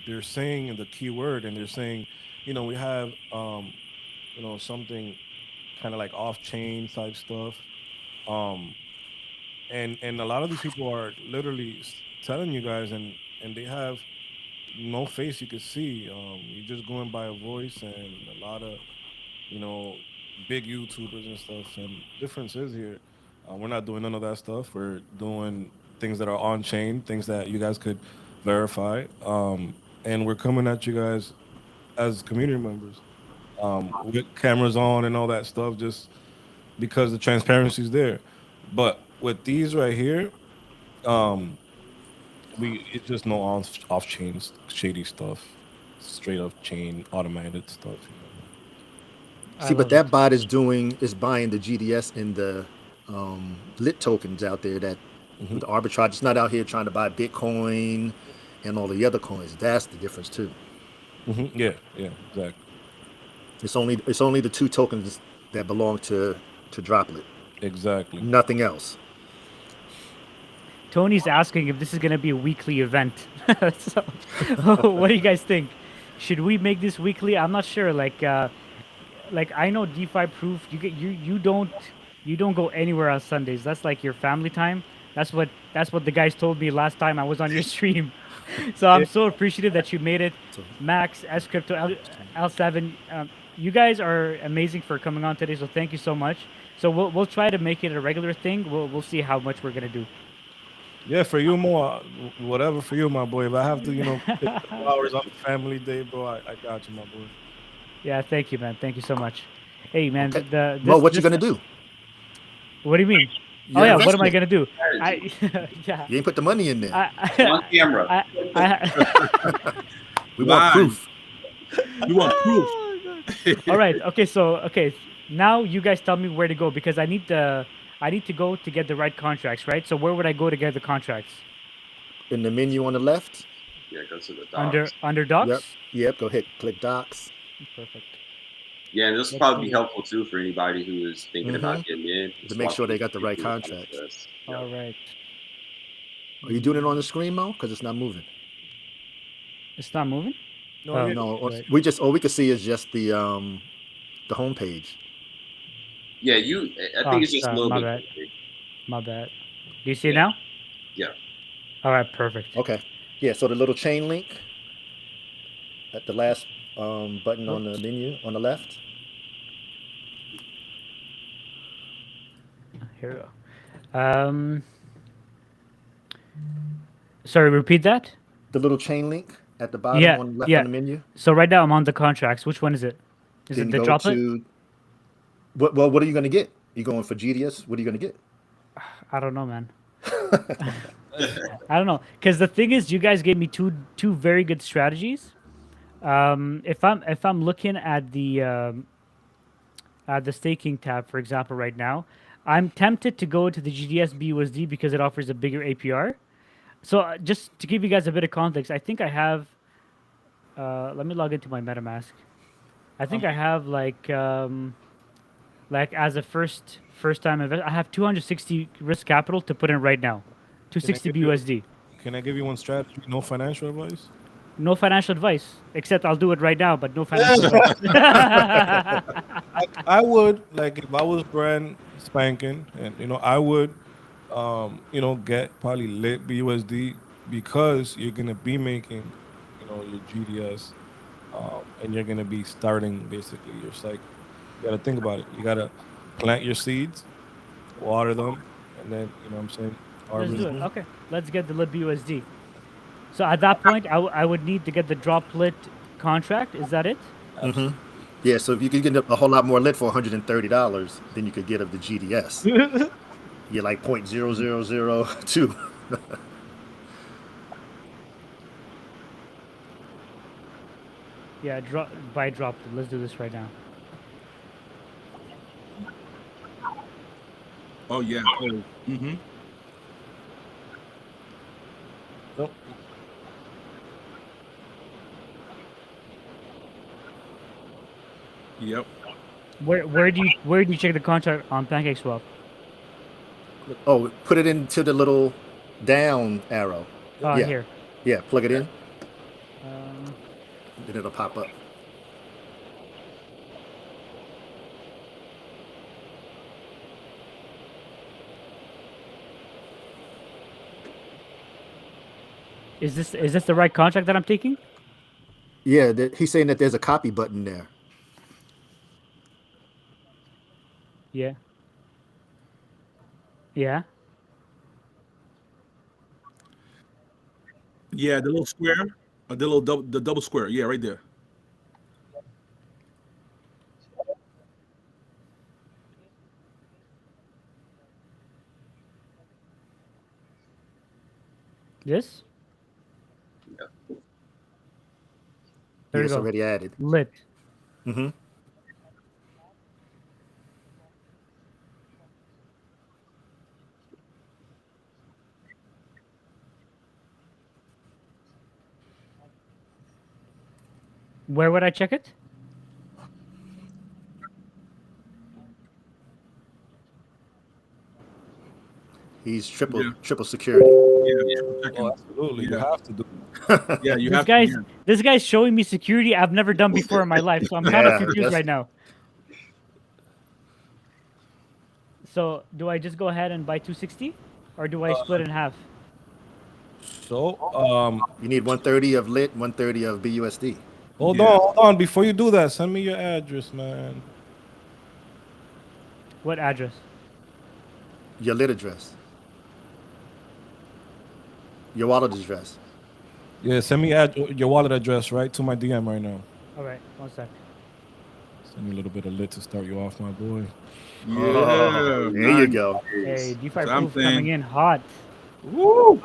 they're saying the keyword, and they're saying, we have, something kind of like off chain type stuff, um, and a lot of these people are literally telling you guys, and they have no face you could see. You're just going by a voice, and a lot of you know big YouTubers and stuff. And difference is here, we're not doing none of that stuff. We're doing things that are on chain, things that you guys could verify, and we're coming at you guys as community members, with cameras on and all that stuff, just because the transparency is there. But with these right here, um, it's just no off chain shady stuff, straight up chain automated stuff. I See, but love it. that bot is buying the GDS and the lit tokens out there that with the arbitrage. It's not out here trying to buy Bitcoin and all the other coins. That's the difference too. Yeah, yeah, exactly, It's only the two tokens that belong to Droplet. exactly. Nothing else. Tony's asking if this is going to be a weekly event. So, what do you guys think? Should we make this weekly? I'm not sure. Like I know DeFi proof. You don't go anywhere on Sundays. That's like your family time. That's what the guys told me last time I was on your stream. So I'm so appreciative that you made it, Max, S Crypto, L7. You guys are amazing for coming on today. So thank you so much. So we'll try to make it a regular thing. We'll see how much we're gonna do. Yeah, for you more, whatever for you, my boy. If I have to, pick up 2 hours on family day, bro, I got you, my boy. Yeah, thank you, man. Thank you so much. Hey, man. Okay. The Well, what you gonna do? What do you mean? You're Oh yeah, what am I investing. gonna do? Strategy. Yeah. You ain't put the money in there. On camera. We want Live. proof. You want proof? All right. Okay. Now you guys tell me where to go because I need to go to get the right contracts, right? So where would I go to get the contracts? In the menu on the left. Yeah, go to the docs. Under docs. Yep. Go ahead. Click docs. Perfect. Yeah, and this will probably be helpful too for anybody who is thinking about getting in. To make sure they got the right contract. All right. Are you doing it on the screen, Mo? Because it's not moving. It's not moving. No, Oh, yeah, No, right. we just all we can see is just the home page. Yeah, I think it's just a little my bit. bad. My bad. Do you see it now? Yeah. All right. Perfect. Okay. Yeah. So the little chain link at the last button on the menu on the left. Here we go. Sorry. Repeat that. The little chain link at the bottom Yeah, on the left yeah. on the menu. So right now I'm on the contracts. Which one is it? Is Then it the go droplet? to what are you going to get? You going for GDS? What are you going to get? I don't know, man. I don't know, because the thing is, you guys gave me two very good strategies. If I'm looking at the staking tab, for example, right now, I'm tempted to go to the GDS BUSD because it offers a bigger APR. So just to give you guys a bit of context, I think I have. Let me log into my MetaMask. I think I have like as a first time invest, I have 260 risk capital to put in right now, 260 give you- BUSD. Can I give you one strategy? No financial advice. No financial advice, except I'll do it right now, but no financial advice. I would, like, if I was brand spanking, and I would, get probably lit BUSD, because you're gonna be making, your GDS, and you're gonna be starting basically your cycle. You gotta think about it. You gotta plant your seeds, water them, and then you know what I'm saying. Let's do Harvest. it. Okay, let's get the lib USD. So at that point, I would need to get the droplet contract. Is that it? Yeah, so if you could get a whole lot more lit for $130, then you could get of the GDS. You're like 0.0002. Yeah, buy droplet. Let's do this right now. Oh yeah. Oh. Mm-hmm. Yep. Yep. Where do you check the contract on PancakeSwap? Oh, put it into the little down arrow. Yeah. Here. Yeah, plug it in, Um, then it'll pop up. is this the right contract that I'm taking? Yeah, he's saying that there's a copy button there. Yeah. Yeah. Yeah, the little square, the double square. Yeah, right there. This. There It's you go. already added. Lit. Mm-hmm. Where would I check it? He's Yeah. triple security. Yeah. Checking. Oh, absolutely. You Yeah. have to do. Yeah, you This have guy's to. this guy's showing me security I've never done before in my life, so I'm kind of Yeah, confused that's- right now. So do I just go ahead and buy 260, or do I split in half? So, You need 130 of lit, 130 of BUSD. hold Yeah. on, hold on. Before you do that, send me your address, man. What address? Your lit address. Your wallet address. Yeah, send me your wallet address right to my DM right now. All right, one sec. Send me a little bit of lit to start you off, my boy. Yeah. Oh, there you go. Hey, DeFi So I'm proof coming saying- in hot. Woo!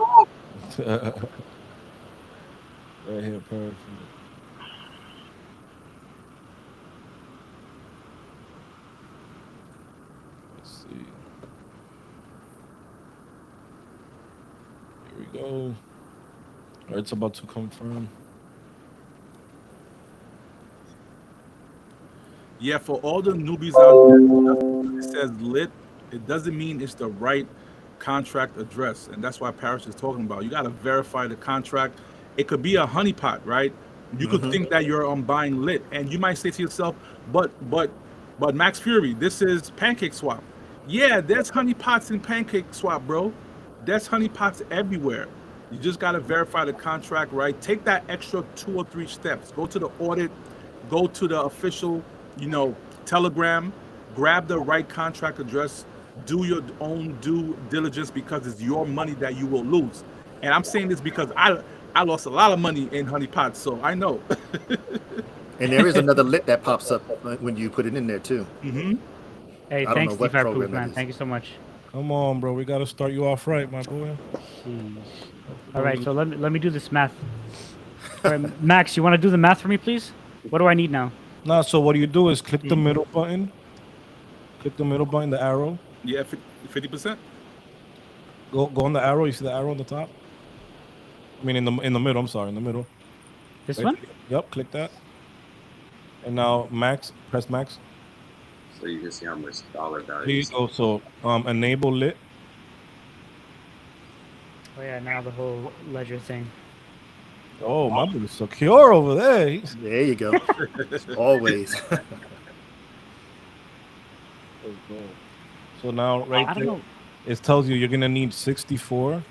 Right here, perfect. Let's see. Here we go. All right, it's about to confirm. Yeah, for all the newbies out there, it says lit. It doesn't mean it's the right contract address, and that's why Parrish is talking about. You got to verify the contract. It could be a honeypot, right? You could think that you're buying lit, and you might say to yourself, "But Max Fury, this is Pancake Swap." Yeah, there's honeypots in Pancake Swap, bro. There's honeypots everywhere. You just got to verify the contract, right? Take that extra 2 or 3 steps. Go to the audit. Go to the official, Telegram. Grab the right contract address. Do your own due diligence because it's your money that you will lose. And I'm saying this because I lost a lot of money in honeypots, so I know. And there is another lit that pops up when you put it in there too. Mm-hmm. Hey, don't thanks, know what DeFi program proof, that man. is. Thank you so much. Come on, bro. We gotta start you off right, my boy. Jeez. All right, so let me do this math. All right, Max, you want to do the math for me, please? What do I need now? Nah, so what you do is click the middle button. Click the middle button, the arrow. Yeah, 50%. Go on the arrow. You see the arrow on the top? I mean, in the middle. I'm sorry, in the middle. This Right one? there. Yep, click that. And now press max. So you can see how much dollar value. Here you go. So enable lit. Oh yeah, now the whole ledger thing. Oh, my boy is secure over there. There you go. Always. So now right I don't there, know. it tells you you're gonna need 64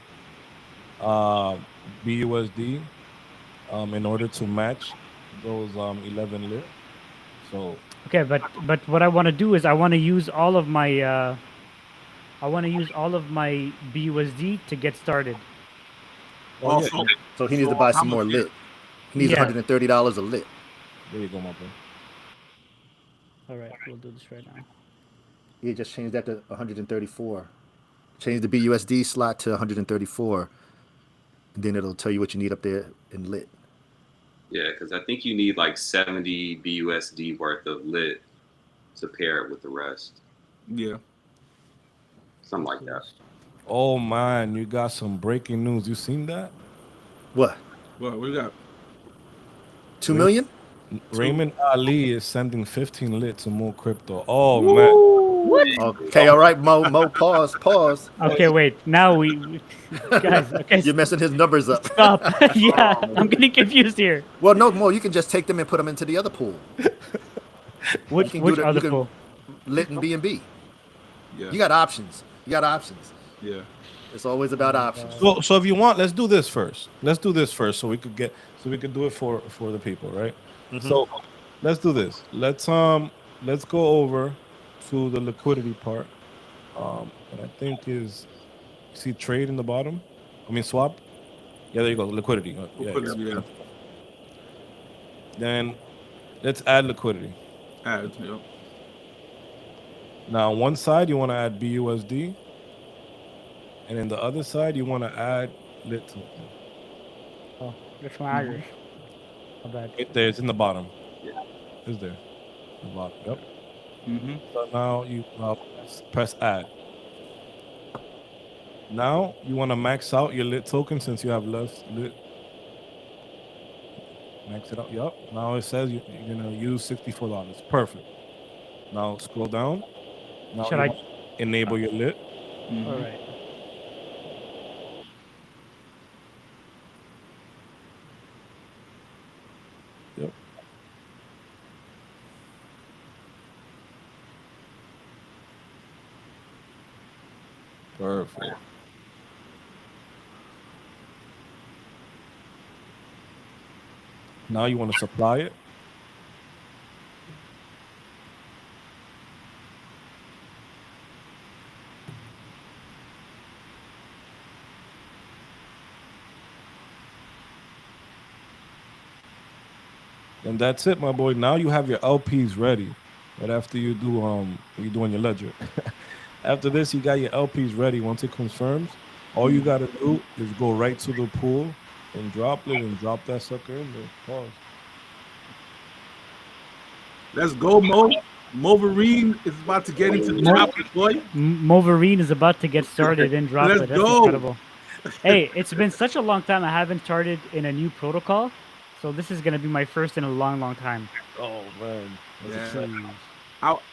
BUSD in order to match those 11 lit. So Okay, but what I want to do is I want to use all of my BUSD to get started. Oh, yeah. Also, So he needs to buy how some more much- lit. He needs Yeah. $130 a lit. There you go, my boy. All right, we'll do this right now. Yeah, just change that to 134. Change the BUSD slot to 134. And then it'll tell you what you need up there in lit. Yeah, because I think you need like 70 BUSD worth of lit to pair it with the rest. Yeah. Something like that. Oh man, you got some breaking news. You seen that? What? Well, we got 2 million? Raymond Ali is sending 15 lit to more crypto. Oh man. What? Okay, all right, Mo, pause. Okay, wait. Now guys. Okay, You're messing his numbers up. stop. Yeah, I'm getting confused here. Well, no, Mo, you can just take them and put them into the other pool. Which can do that- you other can- pool? Lit and B&B. yeah. You got options. Yeah. It's always about options. So if you want, let's do this first. So we could do it for the people, right? So let's do this. Let's go over to the liquidity part. And I think is see trade in the bottom. I mean swap. Yeah, there you go. Liquidity. Liquidity, yeah. Then let's add liquidity. Add, yeah. Now on one side you want to add BUSD, and then the other side you want to add lit token. Oh, that's my Irish. My bad. Right there, it's in the bottom. Yeah. It's there. The bottom. Yep. Mm-hmm. So now you press add. Now you want to max out your lit token since you have less lit. Max it out. Yup. Now it says you're gonna use $64. Perfect. Now scroll down. Now Should you I- want to enable your lit. All right. Yep. Perfect. Now you want to supply it. And that's it, my boy. Now you have your LPs ready. Right after you do you're doing your ledger. After this, you got your LPs ready. Once it confirms, all you gotta do is go right to the pool and drop it and drop that sucker in there. Pause. Let's go, Mo. Moverine is about to get into the droplet, boy. Moverine is about to get started in Droplet. Let's That's go. incredible. Hey, it's been such a long time I haven't started in a new protocol, so this is gonna be my first in a long, long time. Oh man. That's Yeah. exciting.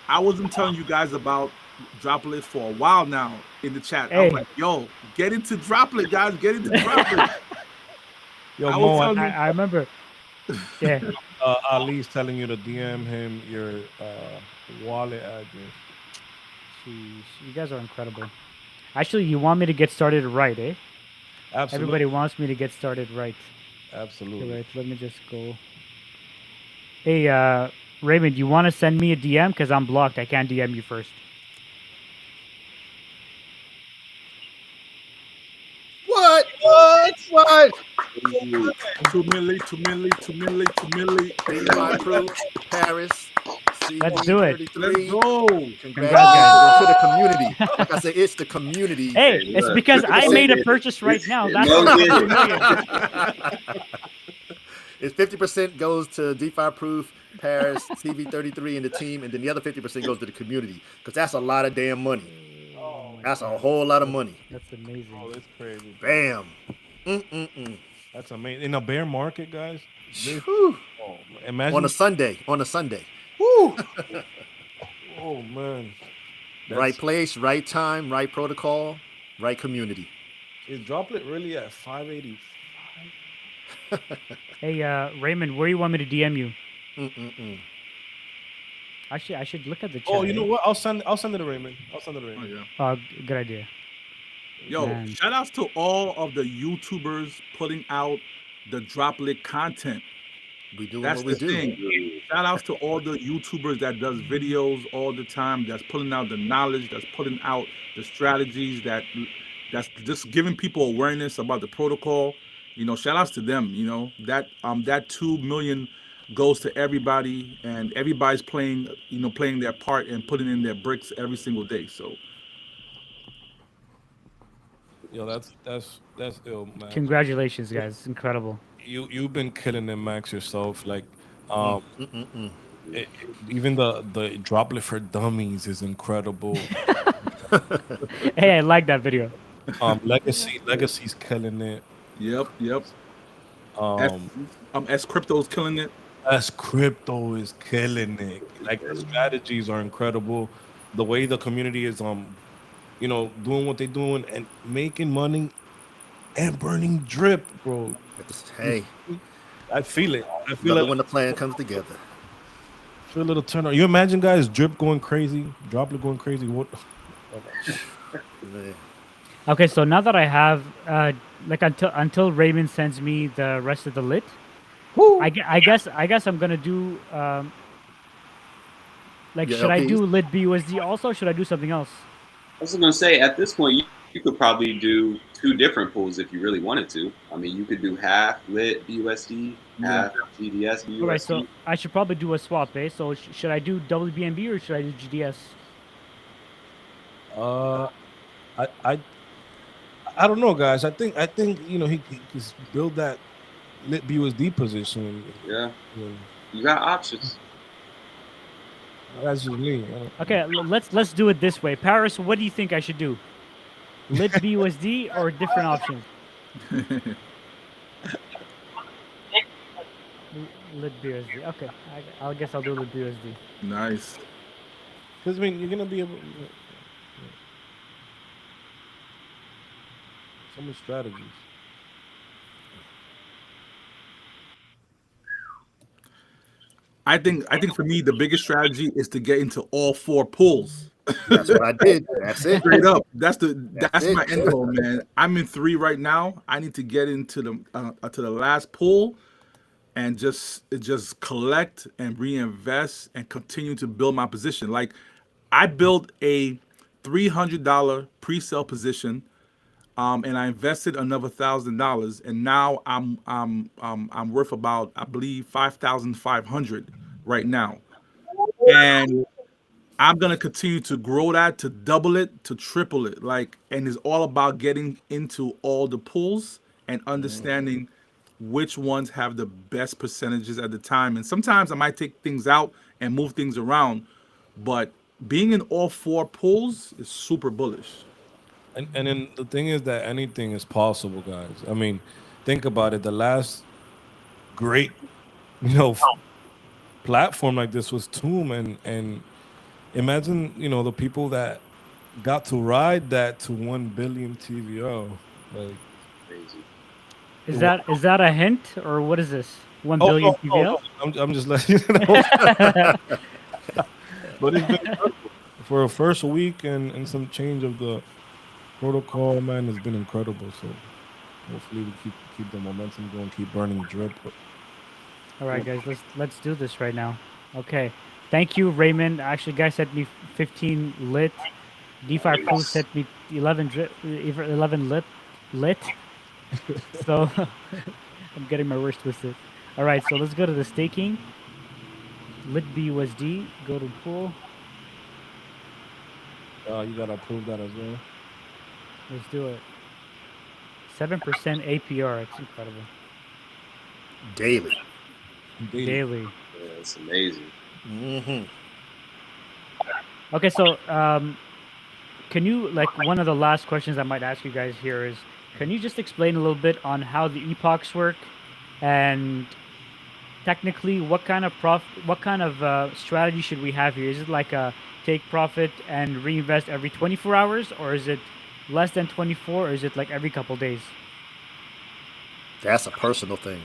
I wasn't telling you guys about Droplet for a while now in the chat. Hey. I'm like, yo, get into Droplet, guys. Get into Droplet. Yo, I was Mo, telling you- I remember. Yeah. Ali's telling you to DM him your wallet address. Jeez, you guys are incredible. Actually, you want me to get started right, eh? Absolutely. Everybody wants me to get started right. Absolutely. Okay, wait, let me just go. Hey, Raymond, you want to send me a DM? Because I'm blocked. I can't DM you first. What? 2 milli, 2 milli, 2 milli, 2 milli. DeFi Proof, Paris. Let's do it. Let's go. Congratulations to the community. Like I said, it's the community. Hey, it's look, because look I at made a it. purchase right now. That's Mo why did I'm it. million. It's 50% goes to DeFi Proof, Paris, TV33, and the team, and then the other 50% goes to the community. Because that's a lot of damn money. That's a whole lot of money. That's amazing. Oh, that's crazy. Bam. That's amazing. In a bear market, guys. Whew. Oh, imagine. On a Sunday. Oh man. Right place, right time, right protocol, right community. Is Droplet really at 580? Hey, Raymond, where you want me to DM you? Actually, I should look at the chat. Oh, you know eh? what? I'll send it to Raymond. Oh, yeah. Good idea. Yo, Man. shout outs to all of the YouTubers putting out the Droplet content. We doing That's what we the do. thing. shout outs to all the YouTubers that does videos all the time, that's pulling out the knowledge, that's putting out the strategies, that's just giving people awareness about the protocol. Shout outs to them. That 2 million goes to everybody, and everybody's playing their part and putting in their bricks every single day. So Yo, that's ill, Max. Congratulations, guys. It's incredible. You've been killing it, Max, yourself. Like, um, even the droplet for dummies is incredible. Hey, I like that video. Legacy's killing it. yep. S, Um, S Crypto's killing it. as crypto is killing it. Like the strategies are incredible. The way the community is doing what they're doing and making money and burning drip, bro. Hey, I feel it. I feel love it. it when the plan comes together. Feel a little turn on. You imagine guys drip going crazy, droplet going crazy. What? Man. Okay, so now that I have, like until Raymond sends me the rest of the lit, I guess I'm gonna do like, Yeah, should I LPs? do lit BUSD also? Or should I do something else? I was going to say, at this point, you could probably do 2 different pools if you really wanted to. I mean, you could do half lit BUSD, half GDS BUSD. All right, so I should probably do a swap, eh? So should I do WBNB or should I do GDS? I don't know, guys. I think he just build that lit BUSD position. Yeah, You know, you got options. that's just me. Okay, let's do it this way. Paris, what do you think I should do? Lit BUSD or different options? Lit BUSD. Okay, I guess I'll do lit BUSD. Nice. Because I mean, you're gonna be able. So many strategies. I think for me the biggest strategy is to get into all 4 pools. That's what I did. That's it. Straight up. That's it. my end goal, man. I'm in 3 right now. I need to get into the last pool and just collect and reinvest and continue to build my position. Like, I built a $300 pre-sale position, and I invested another $1,000, and now I'm worth about, I believe, 5,500 right now, and I'm gonna continue to grow that, to double it, to triple it. Like, and it's all about getting into all the pools and understanding which ones have the best percentages at the time. And sometimes I might take things out and move things around, but being in all 4 pools is super bullish. And then the thing is that anything is possible, guys. I mean, think about it. The last great, platform like this was Tomb, and imagine, the people that got to ride that to 1 billion TVO. Like, Crazy. Is that a hint or what is this? 1 oh, billion no, TVL? no, I'm just letting you know. But it's been incredible. For a first week and some change of the protocol, man, it's been incredible. So hopefully we keep the momentum going, keep burning drip. All right, guys, let's do this right now. Okay, thank you, Raymond. Actually, guys sent me 15 lit. DeFi Pro sent me 11 lit. So I'm getting my words twisted. All right, so let's go to the staking. Lit BUSD. Go to pool. You gotta approve that as well. Let's do it. 7% APR. It's incredible. Daily. Daily. Yeah, it's amazing. Mm-hmm. Okay, so can you, like, one of the last questions I might ask you guys here is, can you just explain a little bit on how the epochs work, and technically what kind of strategy should we have here? Is it like a take profit and reinvest every 24 hours, or is it less than 24, or is it like every couple days? That's a personal thing.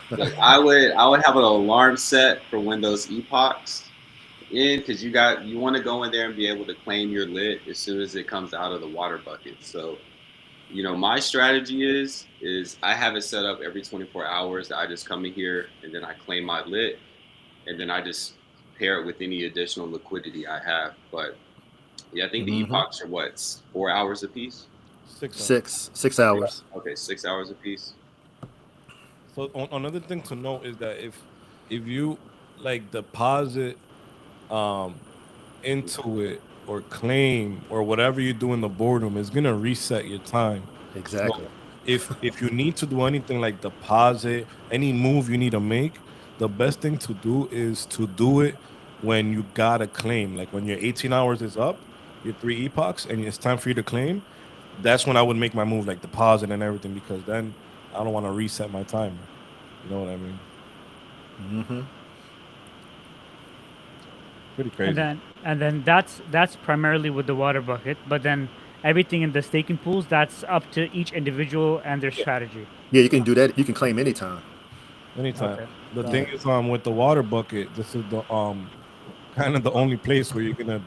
Like, I would have an alarm set for when those epochs in, because you want to go in there and be able to claim your lit as soon as it comes out of the water bucket. So, my strategy is I have it set up every 24 hours that I just come in here and then I claim my lit. and then I just pair it with any additional liquidity I have. But yeah, I think the Mm-hmm. epochs are what, 4 hours a piece? 6 hours. 6 hours. Okay, 6 hours a piece. So another thing to note is that if you like deposit um into it or claim or whatever you do in the boardroom, it's gonna reset your time. So Exactly. if you need to do anything like deposit, any move you need to make, the best thing to do is to do it when you got a claim. Like when your 18 hours is up, your 3 epochs, and it's time for you to claim. That's when I would make my move, like deposit and everything, because then I don't want to reset my timer. You know what I mean? Mm-hmm. Pretty And crazy. then that's primarily with the water bucket, but then everything in the staking pools, that's up to each individual and their strategy. Yeah, you can do that. You can claim anytime. Anytime. Okay. The Got thing it. is, with the water bucket, this is the kind of the only place where you're gonna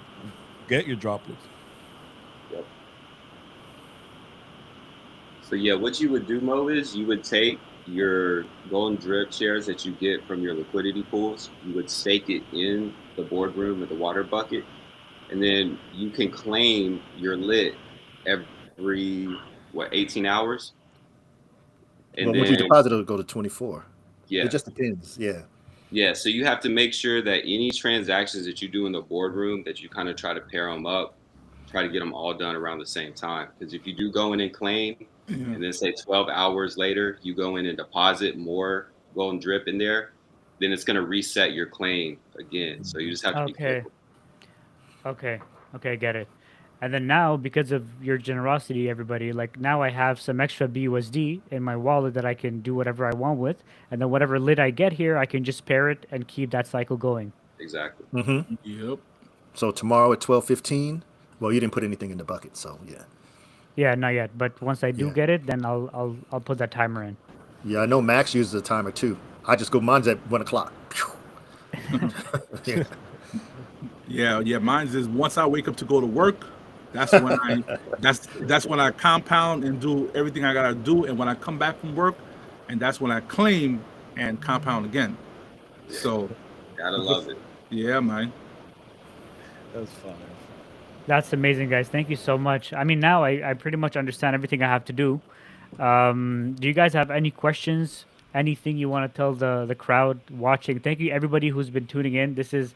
get your droplets. Yep. So yeah, what you would do, Mo, is you would take your golden drip shares that you get from your liquidity pools, you would stake it in the boardroom with the water bucket, and then you can claim your lit every 18 hours, and Well, once you then deposit, it'll go to 24. It yeah. just depends. Yeah. Yeah, so you have to make sure that any transactions that you do in the boardroom, that you kind of try to pair them up, try to get them all done around the same time. Because if you do go in and claim, Yeah. and then say 12 hours later, you go in and deposit more golden drip in there, then it's going to reset your claim again. So you just have to be Okay. careful. Okay. Okay, get it. And then now, because of your generosity, everybody, like now I have some extra BUSD in my wallet that I can do whatever I want with, and then whatever lid I get here, I can just pair it and keep that cycle going. Exactly. Mm-hmm. Yep. So tomorrow at 12:15. Well, you didn't put anything in the bucket, so yeah. Yeah, not yet, but once I do Yeah. get it, then I'll put that timer in. Yeah, I know Max uses a timer too. I just go mine's at 1 o'clock. Yeah. Yeah, yeah. Mine's is once I wake up to go to work, that's when I that's when I compound and do everything I gotta do. And when I come back from work, and that's when I claim and compound again. Yeah, So gotta love it. yeah, man. That's fine. That's amazing, guys. Thank you so much. I mean, now I pretty much understand everything I have to do. Do you guys have any questions? Anything you want to tell the crowd watching? Thank you, everybody who's been tuning in. This is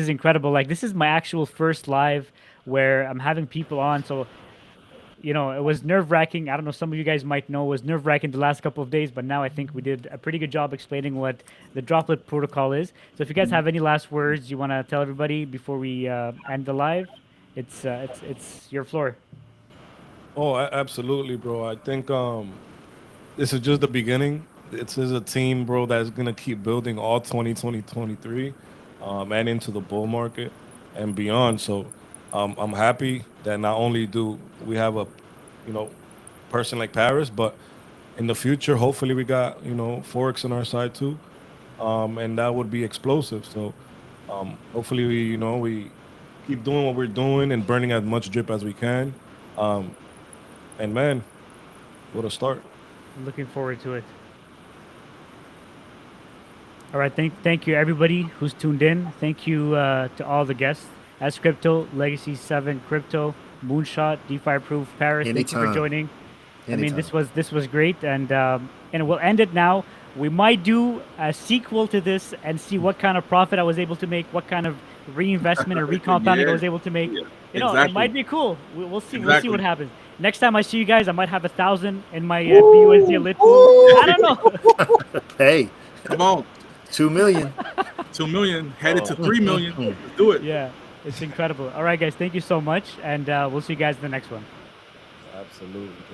incredible. Like this is my actual first live where I'm having people on. So you know, it was nerve wracking. I don't know. Some of you guys might know it was nerve wracking the last couple of days, but now I think we did a pretty good job explaining what the droplet protocol is. So if you guys have any last words you want to tell everybody before we end the live, it's your floor. Oh, absolutely, bro. I think this is just the beginning. This is a team, bro, that's gonna keep building all 2023, and into the bull market and beyond. So, I'm happy that not only do we have a, you know, person like Paris, but in the future, hopefully, we got Forex on our side too, and that would be explosive. So, hopefully, we keep doing what we're doing and burning as much drip as we can. Um, and man, what a start! Looking forward to it. All right, thank you everybody who's tuned in. Thank you to all the guests. As Crypto, Legacy 7 Crypto, Moonshot, DeFi Proof, Paris. Thank you for Anytime. joining. I mean, Anytime. this was great, and we'll end it now. We might do a sequel to this and see what kind of profit I was able to make, what kind of reinvestment or recompounding I Yeah. was able to make. Yeah. You know, it Exactly. might be cool. We'll see. We'll see Exactly. what happens. Next time I see you guys, I might have 1,000 in my BUSD lit pool. I don't know. Hey, Come on. 2 million. 2 million headed to Oh. 3 million. Let's do it. Yeah, it's incredible. All right, guys, thank you so much, and we'll see you guys in the next one. Absolutely.